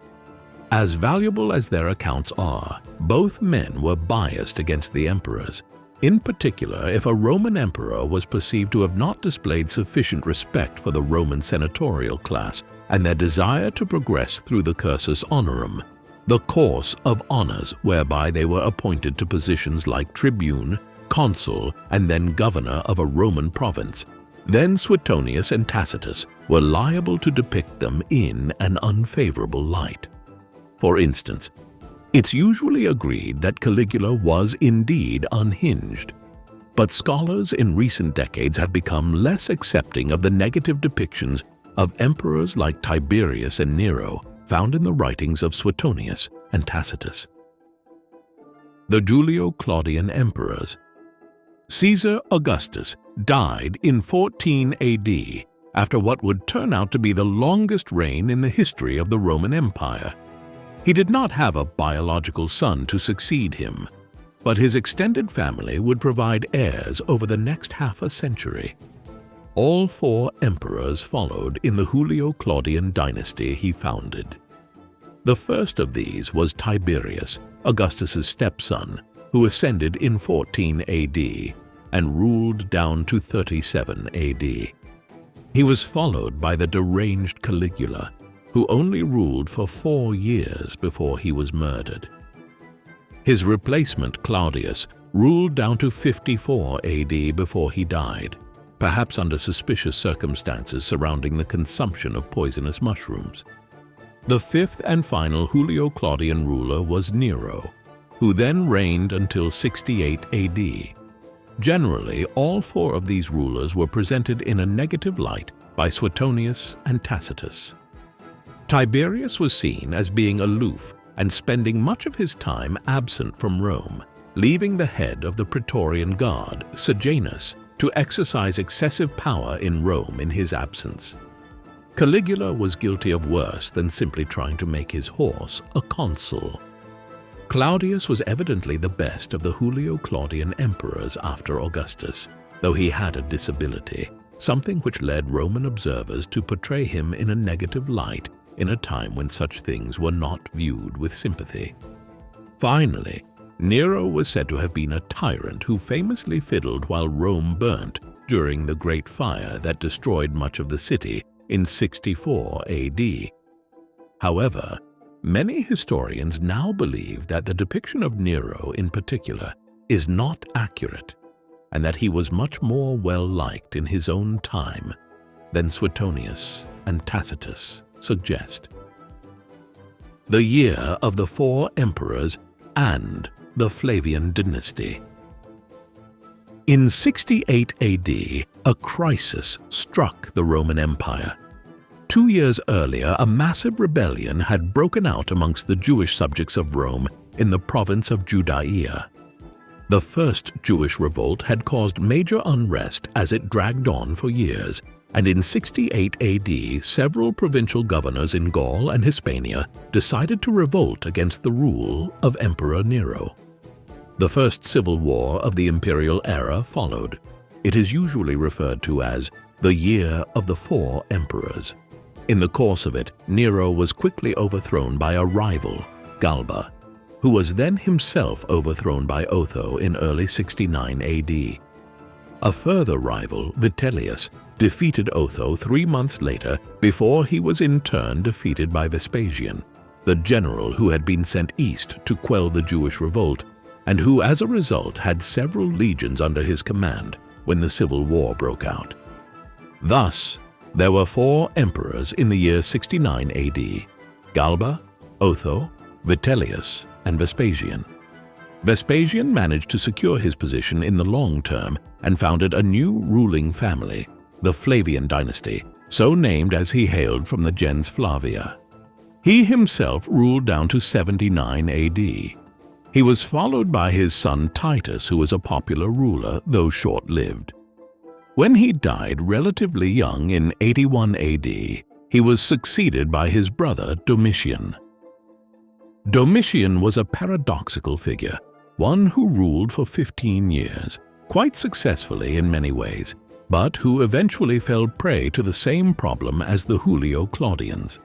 As valuable as their accounts are, both men were biased against the emperors, in particular if a Roman emperor was perceived to have not displayed sufficient respect for the Roman senatorial class and their desire to progress through the Cursus Honorum, the course of honors whereby they were appointed to positions like tribune, consul, and then governor of a Roman province. Then Suetonius and Tacitus were liable to depict them in an unfavorable light. For instance, it's usually agreed that Caligula was indeed unhinged, but scholars in recent decades have become less accepting of the negative depictions of emperors like Tiberius and Nero found in the writings of Suetonius and Tacitus. The Julio-Claudian Emperors. Caesar Augustus died in 14 AD after what would turn out to be the longest reign in the history of the Roman Empire. He did not have a biological son to succeed him, but his extended family would provide heirs over the next half a century. All 4 emperors followed in the Julio-Claudian dynasty he founded. The first of these was Tiberius, Augustus's stepson, who ascended in 14 AD and ruled down to 37 AD. He was followed by the deranged Caligula, who only ruled for 4 years before he was murdered. His replacement, Claudius, ruled down to 54 AD before he died, perhaps under suspicious circumstances surrounding the consumption of poisonous mushrooms. The 5th and final Julio-Claudian ruler was Nero, who then reigned until 68 AD. Generally, all 4 of these rulers were presented in a negative light by Suetonius and Tacitus. Tiberius was seen as being aloof and spending much of his time absent from Rome, leaving the head of the Praetorian Guard, Sejanus, to exercise excessive power in Rome in his absence. Caligula was guilty of worse than simply trying to make his horse a consul. Claudius was evidently the best of the Julio-Claudian emperors after Augustus, though he had a disability, something which led Roman observers to portray him in a negative light in a time when such things were not viewed with sympathy. Finally, Nero was said to have been a tyrant who famously fiddled while Rome burnt during the Great Fire that destroyed much of the city in 64 AD. However, many historians now believe that the depiction of Nero in particular is not accurate, and that he was much more well-liked in his own time than Suetonius and Tacitus suggest. The year of the 4 emperors and the Flavian dynasty. In 68 AD, a crisis struck the Roman Empire. 2 years earlier, a massive rebellion had broken out amongst the Jewish subjects of Rome in the province of Judea. The first Jewish revolt had caused major unrest as it dragged on for years, and in 68 AD, several provincial governors in Gaul and Hispania decided to revolt against the rule of Emperor Nero. The first civil war of the imperial era followed. It is usually referred to as the Year of the 4 Emperors. In the course of it, Nero was quickly overthrown by a rival, Galba, who was then himself overthrown by Otho in early 69 AD. A further rival, Vitellius, defeated Otho 3 months later before he was in turn defeated by Vespasian, the general who had been sent east to quell the Jewish revolt, and who as a result had several legions under his command when the civil war broke out. Thus, there were 4 emperors in the year 69 AD: Galba, Otho, Vitellius, and Vespasian. Vespasian managed to secure his position in the long term and founded a new ruling family, the Flavian dynasty, so named as he hailed from the gens Flavia. He himself ruled down to 79 AD. He was followed by his son Titus, who was a popular ruler, though short-lived. When he died relatively young in 81 AD, he was succeeded by his brother Domitian. Domitian was a paradoxical figure, one who ruled for 15 years, quite successfully in many ways, but who eventually fell prey to the same problem as the Julio-Claudians.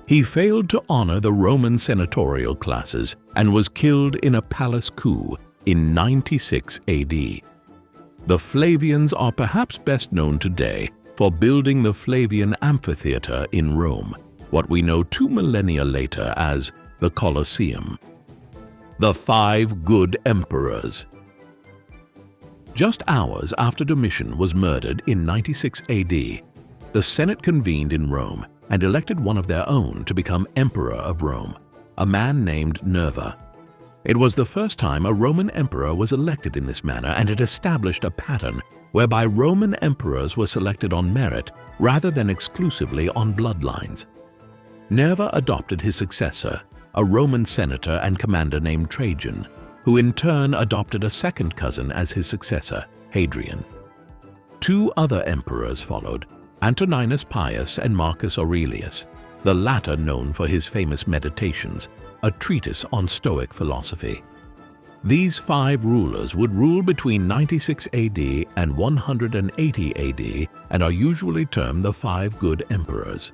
He failed to honor the Roman senatorial classes and was killed in a palace coup in 96 AD. The Flavians are perhaps best known today for building the Flavian amphitheater in Rome, what we know 2 millennia later as the Colosseum. The 5 Good Emperors. Just hours after Domitian was murdered in 96 AD, the Senate convened in Rome and elected one of their own to become Emperor of Rome, a man named Nerva. It was the first time a Roman emperor was elected in this manner, and it established a pattern whereby Roman emperors were selected on merit rather than exclusively on bloodlines. Nerva adopted his successor, a Roman senator and commander named Trajan, who in turn adopted a second cousin as his successor, Hadrian. 2 other emperors followed, Antoninus Pius and Marcus Aurelius. the latter known for his famous Meditations, a treatise on Stoic philosophy. These 5 rulers would rule between 96 AD and 180 AD and are usually termed the 5 good emperors.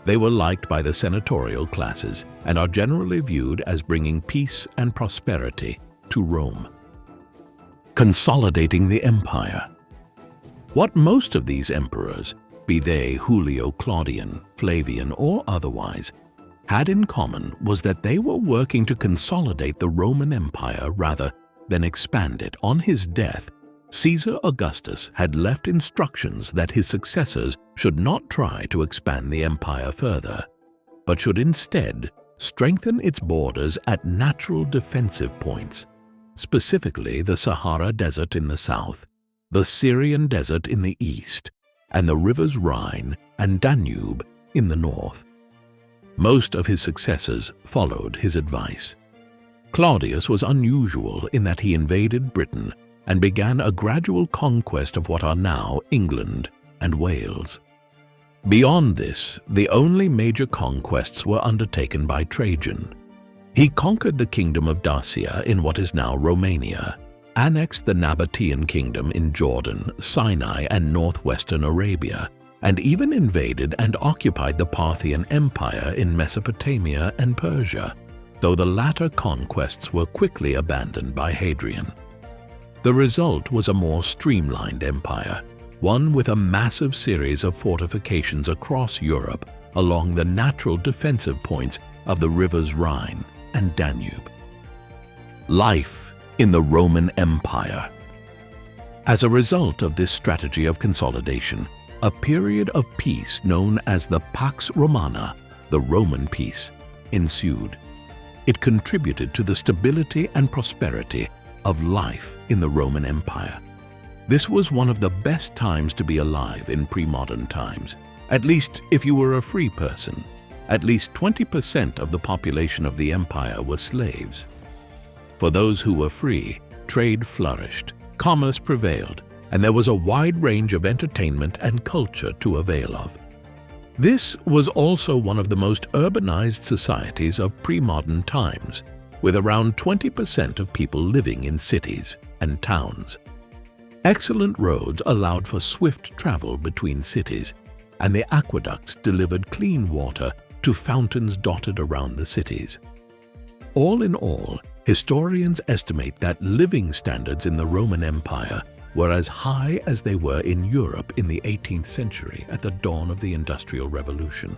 They were liked by the senatorial classes and are generally viewed as bringing peace and prosperity to Rome. Consolidating the Empire. What most of these emperors, be they Julio-Claudian, Flavian, or otherwise, had in common was that they were working to consolidate the Roman Empire rather than expand it. On his death, Caesar Augustus had left instructions that his successors should not try to expand the empire further, but should instead strengthen its borders at natural defensive points, specifically the Sahara Desert in the south, the Syrian Desert in the east, and the rivers Rhine and Danube in the north. Most of his successors followed his advice. Claudius was unusual in that he invaded Britain and began a gradual conquest of what are now England and Wales. Beyond this, the only major conquests were undertaken by Trajan. He conquered the kingdom of Dacia in what is now Romania, annexed the Nabatean kingdom in Jordan, Sinai, and northwestern Arabia, and even invaded and occupied the Parthian Empire in Mesopotamia and Persia, though the latter conquests were quickly abandoned by Hadrian. The result was a more streamlined empire, one with a massive series of fortifications across Europe along the natural defensive points of the rivers Rhine and Danube. Life in the Roman Empire. As a result of this strategy of consolidation, a period of peace known as the Pax Romana, the Roman peace, ensued. It contributed to the stability and prosperity of life in the Roman Empire. This was one of the best times to be alive in pre-modern times, at least if you were a free person. At least 20% of the population of the empire were slaves. For those who were free, trade flourished, commerce prevailed, and there was a wide range of entertainment and culture to avail of. This was also one of the most urbanized societies of pre-modern times, with around 20% of people living in cities and towns. Excellent roads allowed for swift travel between cities, and the aqueducts delivered clean water to fountains dotted around the cities. All in all, historians estimate that living standards in the Roman Empire were as high as they were in Europe in the 18th century at the dawn of the Industrial Revolution.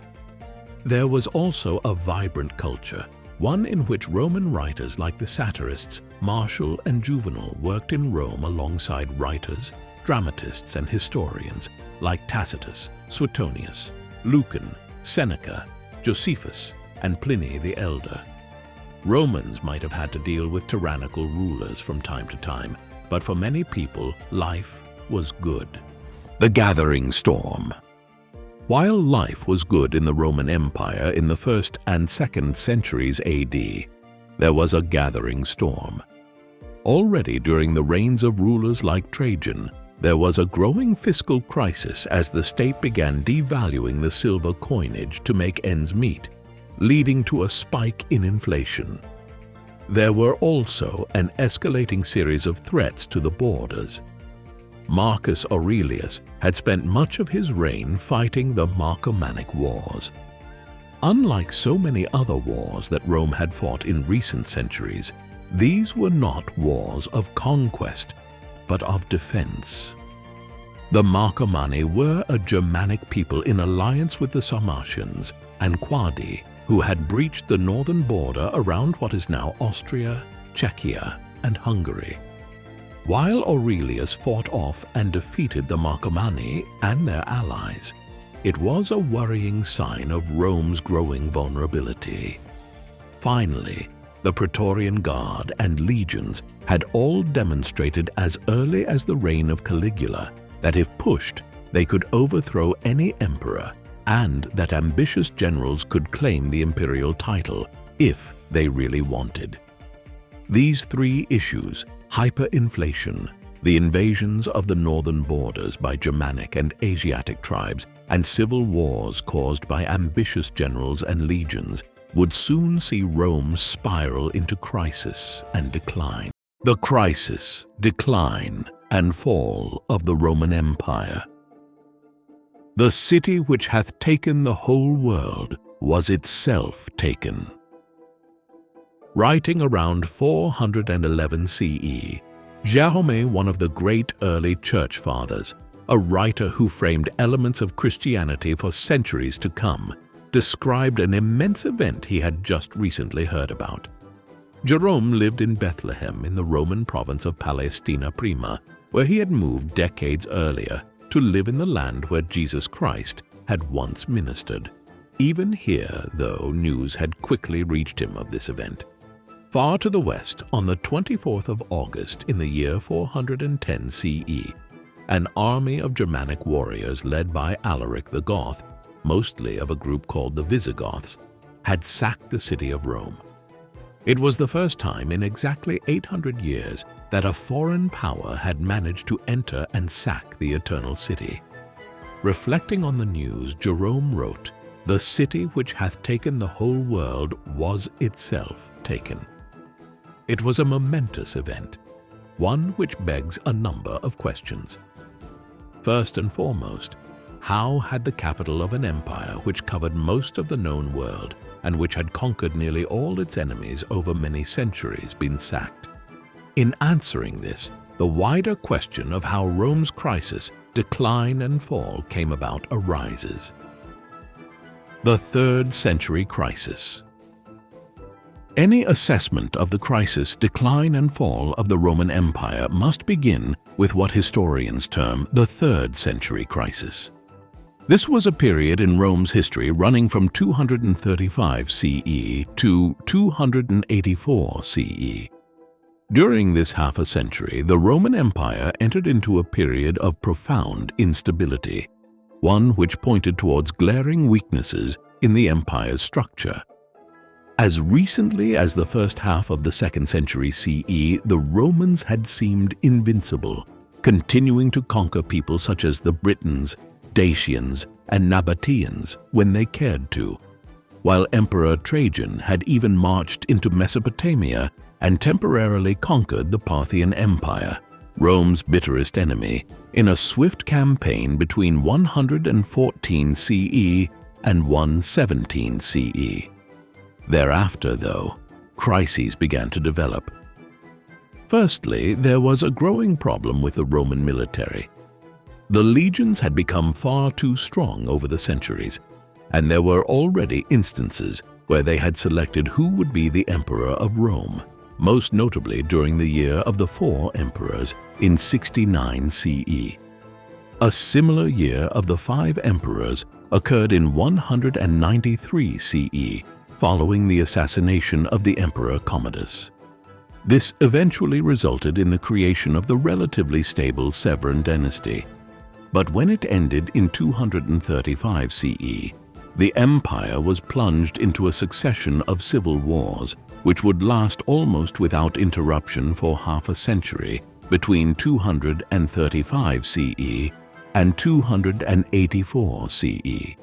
There was also a vibrant culture, one in which Roman writers like the satirists Martial and Juvenal worked in Rome alongside writers, dramatists, and historians like Tacitus, Suetonius, Lucan, Seneca, Josephus, and Pliny the Elder. Romans might have had to deal with tyrannical rulers from time to time, but for many people, life was good. The Gathering Storm. While life was good in the Roman Empire in the 1st and 2nd centuries AD, there was a gathering storm. Already during the reigns of rulers like Trajan, there was a growing fiscal crisis as the state began devaluing the silver coinage to make ends meet, leading to a spike in inflation. There were also an escalating series of threats to the borders. Marcus Aurelius had spent much of his reign fighting the Marcomannic Wars. Unlike so many other wars that Rome had fought in recent centuries, these were not wars of conquest, but of defense. The Marcomanni were a Germanic people in alliance with the Sarmatians and Quadi, who had breached the northern border around what is now Austria, Czechia, and Hungary. While Aurelius fought off and defeated the Marcomanni and their allies, it was a worrying sign of Rome's growing vulnerability. Finally, the Praetorian Guard and legions had all demonstrated as early as the reign of Caligula that if pushed, they could overthrow any emperor, and that ambitious generals could claim the imperial title if they really wanted. These 3 issues, hyperinflation, the invasions of the northern borders by Germanic and Asiatic tribes, and civil wars caused by ambitious generals and legions would soon see Rome spiral into crisis and decline. The crisis, decline, and fall of the Roman Empire. The city which hath taken the whole world was itself taken. Writing around 411 CE, Jerome, one of the great early church fathers, a writer who framed elements of Christianity for centuries to come, described an immense event he had just recently heard about. Jerome lived in Bethlehem in the Roman province of Palestina Prima, where he had moved decades earlier to live in the land where Jesus Christ had once ministered. Even here, though, news had quickly reached him of this event. Far to the west, on the 24th of August in the year 410 CE, an army of Germanic warriors led by Alaric the Goth, mostly of a group called the Visigoths, had sacked the city of Rome. It was the first time in exactly 800 years that a foreign power had managed to enter and sack the Eternal City. Reflecting on the news, Jerome wrote, "The city which hath taken the whole world was itself taken." It was a momentous event, one which begs a number of questions. First and foremost, how had the capital of an empire which covered most of the known world and which had conquered nearly all its enemies over many centuries been sacked? In answering this, the wider question of how Rome's crisis, decline and fall came about arises. The 3rd century crisis. Any assessment of the crisis, decline and fall of the Roman Empire must begin with what historians term the 3rd century crisis. This was a period in Rome's history running from 235 CE to 284 CE. During this half a century, the Roman Empire entered into a period of profound instability, one which pointed towards glaring weaknesses in the empire's structure. As recently as the first half of the 2nd century CE, the Romans had seemed invincible, continuing to conquer people such as the Britons, Dacians, and Nabateans when they cared to, while Emperor Trajan had even marched into Mesopotamia and temporarily conquered the Parthian Empire, Rome's bitterest enemy, in a swift campaign between 114 CE and 117 CE. Thereafter, though, crises began to develop. Firstly, there was a growing problem with the Roman military. The legions had become far too strong over the centuries, and there were already instances where they had selected who would be the emperor of Rome, most notably during the year of the 4 emperors in 69 CE. A similar year of the 5 emperors occurred in 193 CE, following the assassination of the Emperor Commodus. This eventually resulted in the creation of the relatively stable Severan dynasty. But when it ended in 235 CE, the empire was plunged into a succession of civil wars, which would last almost without interruption for half a century between 235 CE and 284 CE.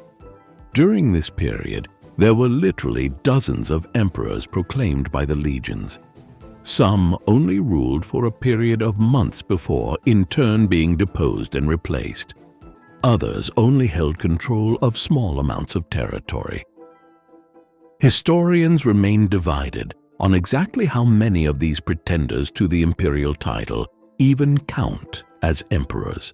During this period, there were literally dozens of emperors proclaimed by the legions. Some only ruled for a period of months before in turn being deposed and replaced. Others only held control of small amounts of territory. Historians remain divided on exactly how many of these pretenders to the imperial title even count as emperors.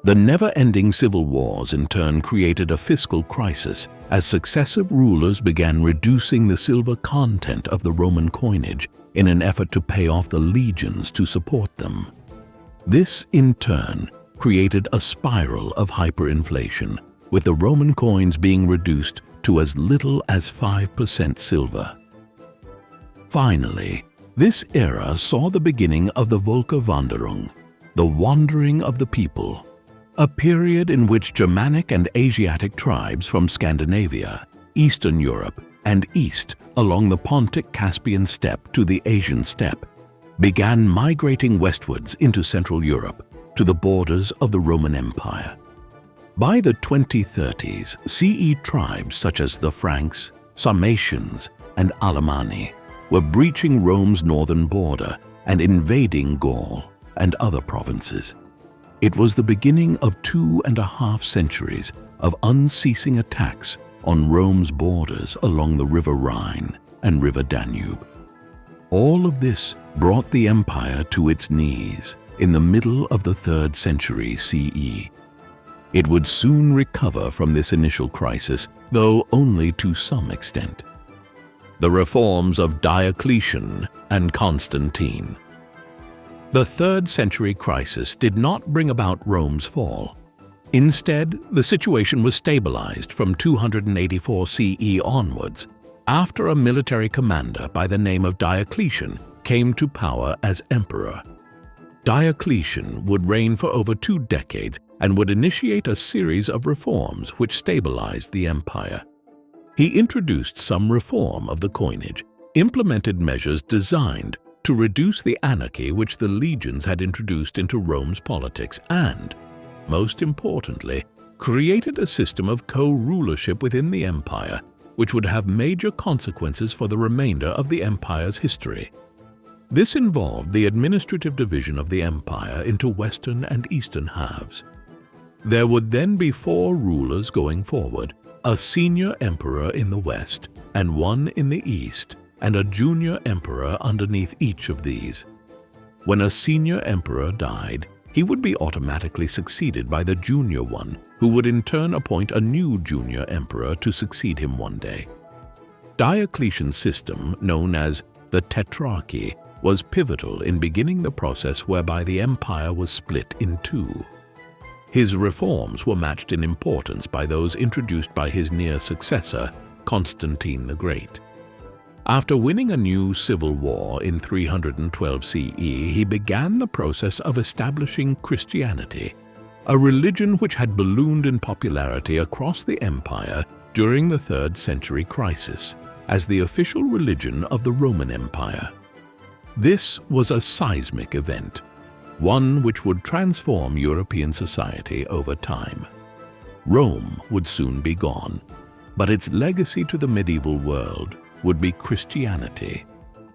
The never-ending civil wars in turn created a fiscal crisis as successive rulers began reducing the silver content of the Roman coinage in an effort to pay off the legions to support them. This, in turn, created a spiral of hyperinflation, with the Roman coins being reduced to as little as 5% silver. Finally, this era saw the beginning of the Völkerwanderung, the wandering of the people, a period in which Germanic and Asiatic tribes from Scandinavia, Eastern Europe, and east along the Pontic-Caspian steppe to the Asian steppe began migrating westwards into Central Europe to the borders of the Roman Empire. By the 2030s, CE tribes such as the Franks, Sarmatians, and Alemanni were breaching Rome's northern border and invading Gaul and other provinces. It was the beginning of 2.5 centuries of unceasing attacks on Rome's borders along the River Rhine and River Danube. All of this brought the empire to its knees in the middle of the 3rd century CE. It would soon recover from this initial crisis, though only to some extent. The reforms of Diocletian and Constantine. The 3rd century crisis did not bring about Rome's fall. Instead, the situation was stabilized from 284 CE onwards, after a military commander by the name of Diocletian came to power as emperor. Diocletian would reign for over 2 decades and would initiate a series of reforms which stabilized the empire. He introduced some reform of the coinage, implemented measures designed to reduce the anarchy which the legions had introduced into Rome's politics, and, most importantly, created a system of co-rulership within the empire which would have major consequences for the remainder of the empire's history. This involved the administrative division of the empire into western and eastern halves. There would then be 4 rulers going forward, a senior emperor in the west and one in the east, and a junior emperor underneath each of these. When a senior emperor died, he would be automatically succeeded by the junior one, who would in turn appoint a new junior emperor to succeed him one day. Diocletian's system, known as the Tetrarchy, was pivotal in beginning the process whereby the empire was split in 2. His reforms were matched in importance by those introduced by his near successor, Constantine the Great. After winning a new civil war in 312 CE, he began the process of establishing Christianity, a religion which had ballooned in popularity across the empire during the 3rd century crisis, as the official religion of the Roman Empire. This was a seismic event, one which would transform European society over time. Rome would soon be gone, but its legacy to the medieval world would be Christianity,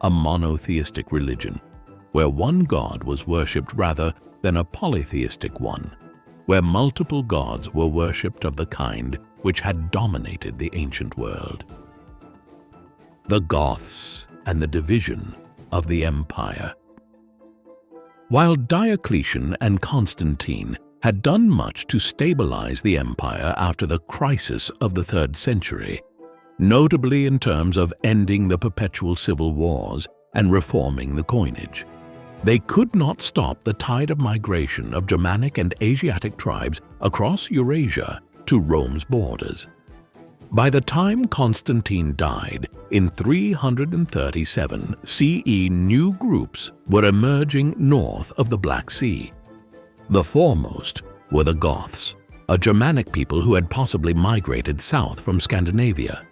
a monotheistic religion, where one god was worshipped rather than a polytheistic one, where multiple gods were worshipped of the kind which had dominated the ancient world. The Goths and the division of the empire. While Diocletian and Constantine had done much to stabilize the empire after the crisis of the 3rd century, notably in terms of ending the perpetual civil wars and reforming the coinage, they could not stop the tide of migration of Germanic and Asiatic tribes across Eurasia to Rome's borders. By the time Constantine died in 337 CE, new groups were emerging north of the Black Sea. The foremost were the Goths, a Germanic people who had possibly migrated south from Scandinavia.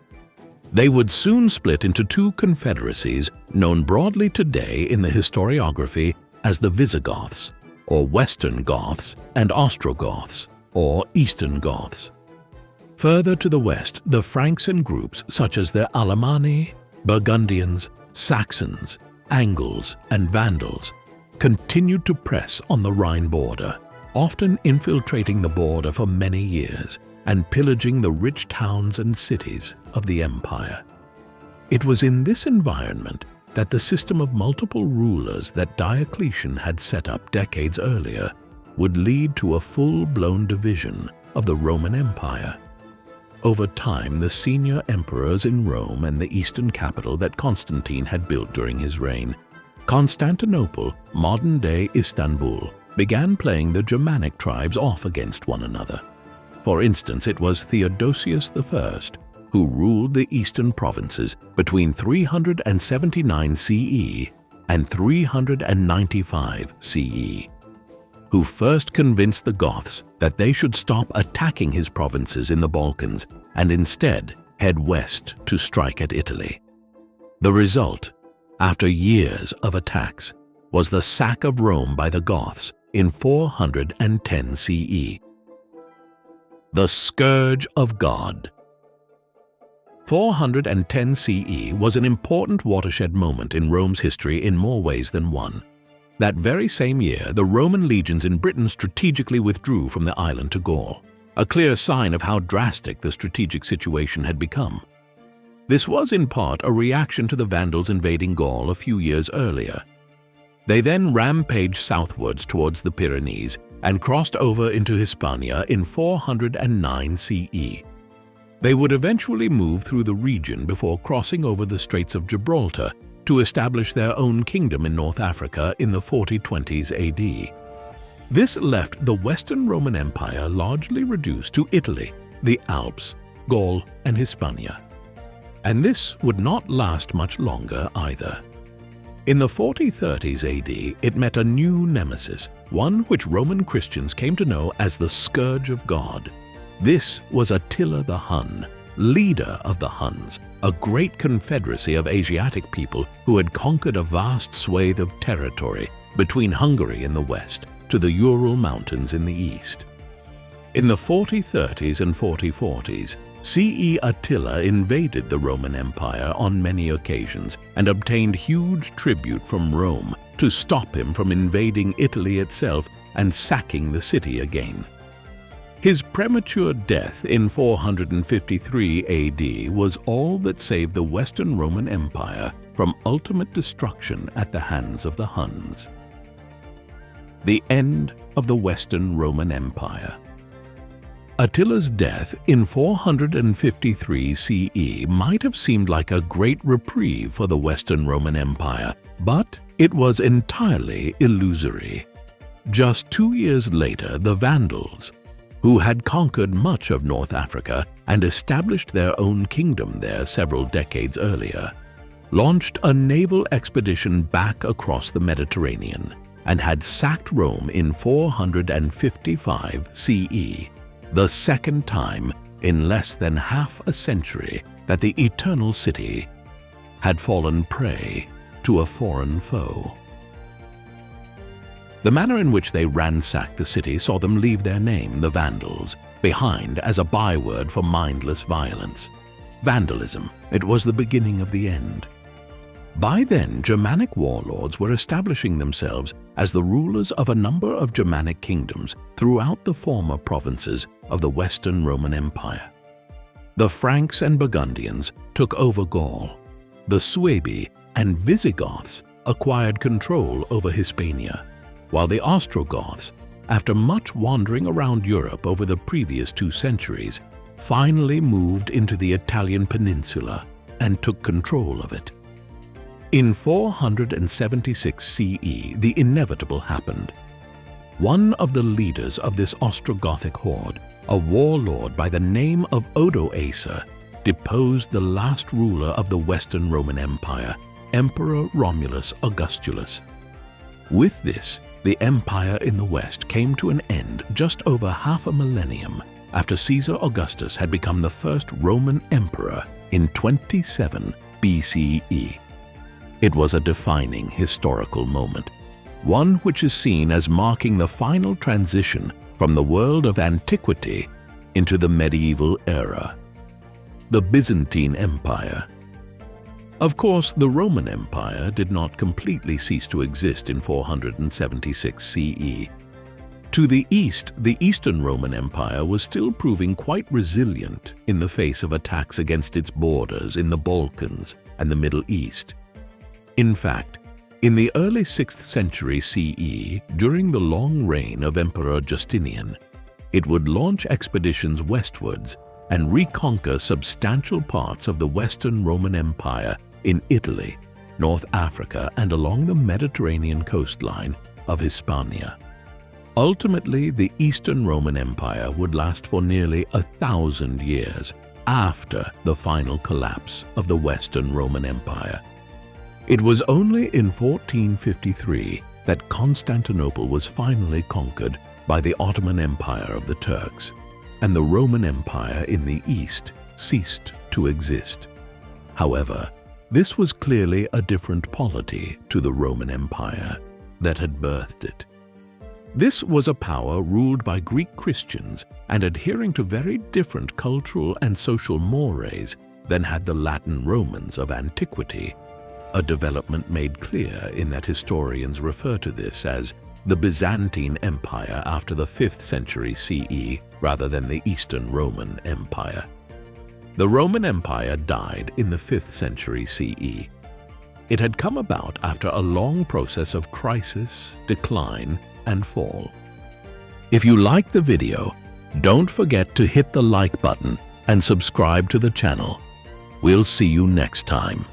They would soon split into 2 confederacies known broadly today in the historiography as the Visigoths, or Western Goths, and Ostrogoths, or Eastern Goths. Further to the west, the Franks and groups such as the Alemanni, Burgundians, Saxons, Angles, and Vandals continued to press on the Rhine border, often infiltrating the border for many years and pillaging the rich towns and cities of the empire. It was in this environment that the system of multiple rulers that Diocletian had set up decades earlier would lead to a full-blown division of the Roman Empire. Over time, the senior emperors in Rome and the eastern capital that Constantine had built during his reign, Constantinople, modern-day Istanbul, began playing the Germanic tribes off against one another. For instance, it was Theodosius I who ruled the eastern provinces between 379 CE and 395 CE, who first convinced the Goths that they should stop attacking his provinces in the Balkans and instead head west to strike at Italy. The result, after years of attacks, was the sack of Rome by the Goths in 410 CE. the Scourge of God. 410 CE was an important watershed moment in Rome's history in more ways than one. That very same year, the Roman legions in Britain strategically withdrew from the island to Gaul, a clear sign of how drastic the strategic situation had become. This was in part a reaction to the Vandals invading Gaul a few years earlier. They then rampaged southwards towards the Pyrenees and crossed over into Hispania in 409 CE. They would eventually move through the region before crossing over the Straits of Gibraltar to establish their own kingdom in North Africa in the 4020s AD. This left the Western Roman Empire largely reduced to Italy, the Alps, Gaul, and Hispania. And this would not last much longer either. In the 4030s AD, it met a new nemesis, one which Roman Christians came to know as the Scourge of God. This was Attila the Hun, leader of the Huns, a great confederacy of Asiatic people who had conquered a vast swathe of territory between Hungary in the west to the Ural Mountains in the east. In the 4030s and 4040s, CE Attila invaded the Roman Empire on many occasions and obtained huge tribute from Rome to stop him from invading Italy itself and sacking the city again. His premature death in 453 AD was all that saved the Western Roman Empire from ultimate destruction at the hands of the Huns. The end of the Western Roman Empire. Attila's death in 453 CE might have seemed like a great reprieve for the Western Roman Empire, but it was entirely illusory. Just 2 years later, the Vandals, who had conquered much of North Africa and established their own kingdom there several decades earlier, launched a naval expedition back across the Mediterranean and had sacked Rome in 455 CE, the second time in less than half a century that the Eternal City had fallen prey to a foreign foe. The manner in which they ransacked the city saw them leave their name, the Vandals, behind as a byword for mindless violence. Vandalism, it was the beginning of the end. By then, Germanic warlords were establishing themselves as the rulers of a number of Germanic kingdoms throughout the former provinces of the Western Roman Empire. The Franks and Burgundians took over Gaul. The Suebi and Visigoths acquired control over Hispania, while the Ostrogoths, after much wandering around Europe over the previous 2 centuries, finally moved into the Italian peninsula and took control of it. In 476 CE, the inevitable happened. One of the leaders of this Ostrogothic horde, a warlord by the name of Odoacer, deposed the last ruler of the Western Roman Empire, Emperor Romulus Augustulus. With this, the empire in the West came to an end just over half a millennium after Caesar Augustus had become the first Roman emperor in 27 BCE. It was a defining historical moment, one which is seen as marking the final transition from the world of antiquity into the medieval era. The Byzantine Empire. Of course, the Roman Empire did not completely cease to exist in 476 CE. To the east, the Eastern Roman Empire was still proving quite resilient in the face of attacks against its borders in the Balkans and the Middle East. In fact, in the early 6th century CE, during the long reign of Emperor Justinian, it would launch expeditions westwards and reconquer substantial parts of the Western Roman Empire in Italy, North Africa, and along the Mediterranean coastline of Hispania. Ultimately, the Eastern Roman Empire would last for nearly 1,000 years after the final collapse of the Western Roman Empire. It was only in 1453 that Constantinople was finally conquered by the Ottoman Empire of the Turks, and the Roman Empire in the East ceased to exist. However, this was clearly a different polity to the Roman Empire that had birthed it. This was a power ruled by Greek Christians and adhering to very different cultural and social mores than had the Latin Romans of antiquity, a development made clear in that historians refer to this as the Byzantine Empire after the 5th century CE rather than the Eastern Roman Empire. The Roman Empire died in the 5th century CE. It had come about after a long process of crisis, decline, and fall. If you liked the video, don't forget to hit the like button and subscribe to the channel. We'll see you next time.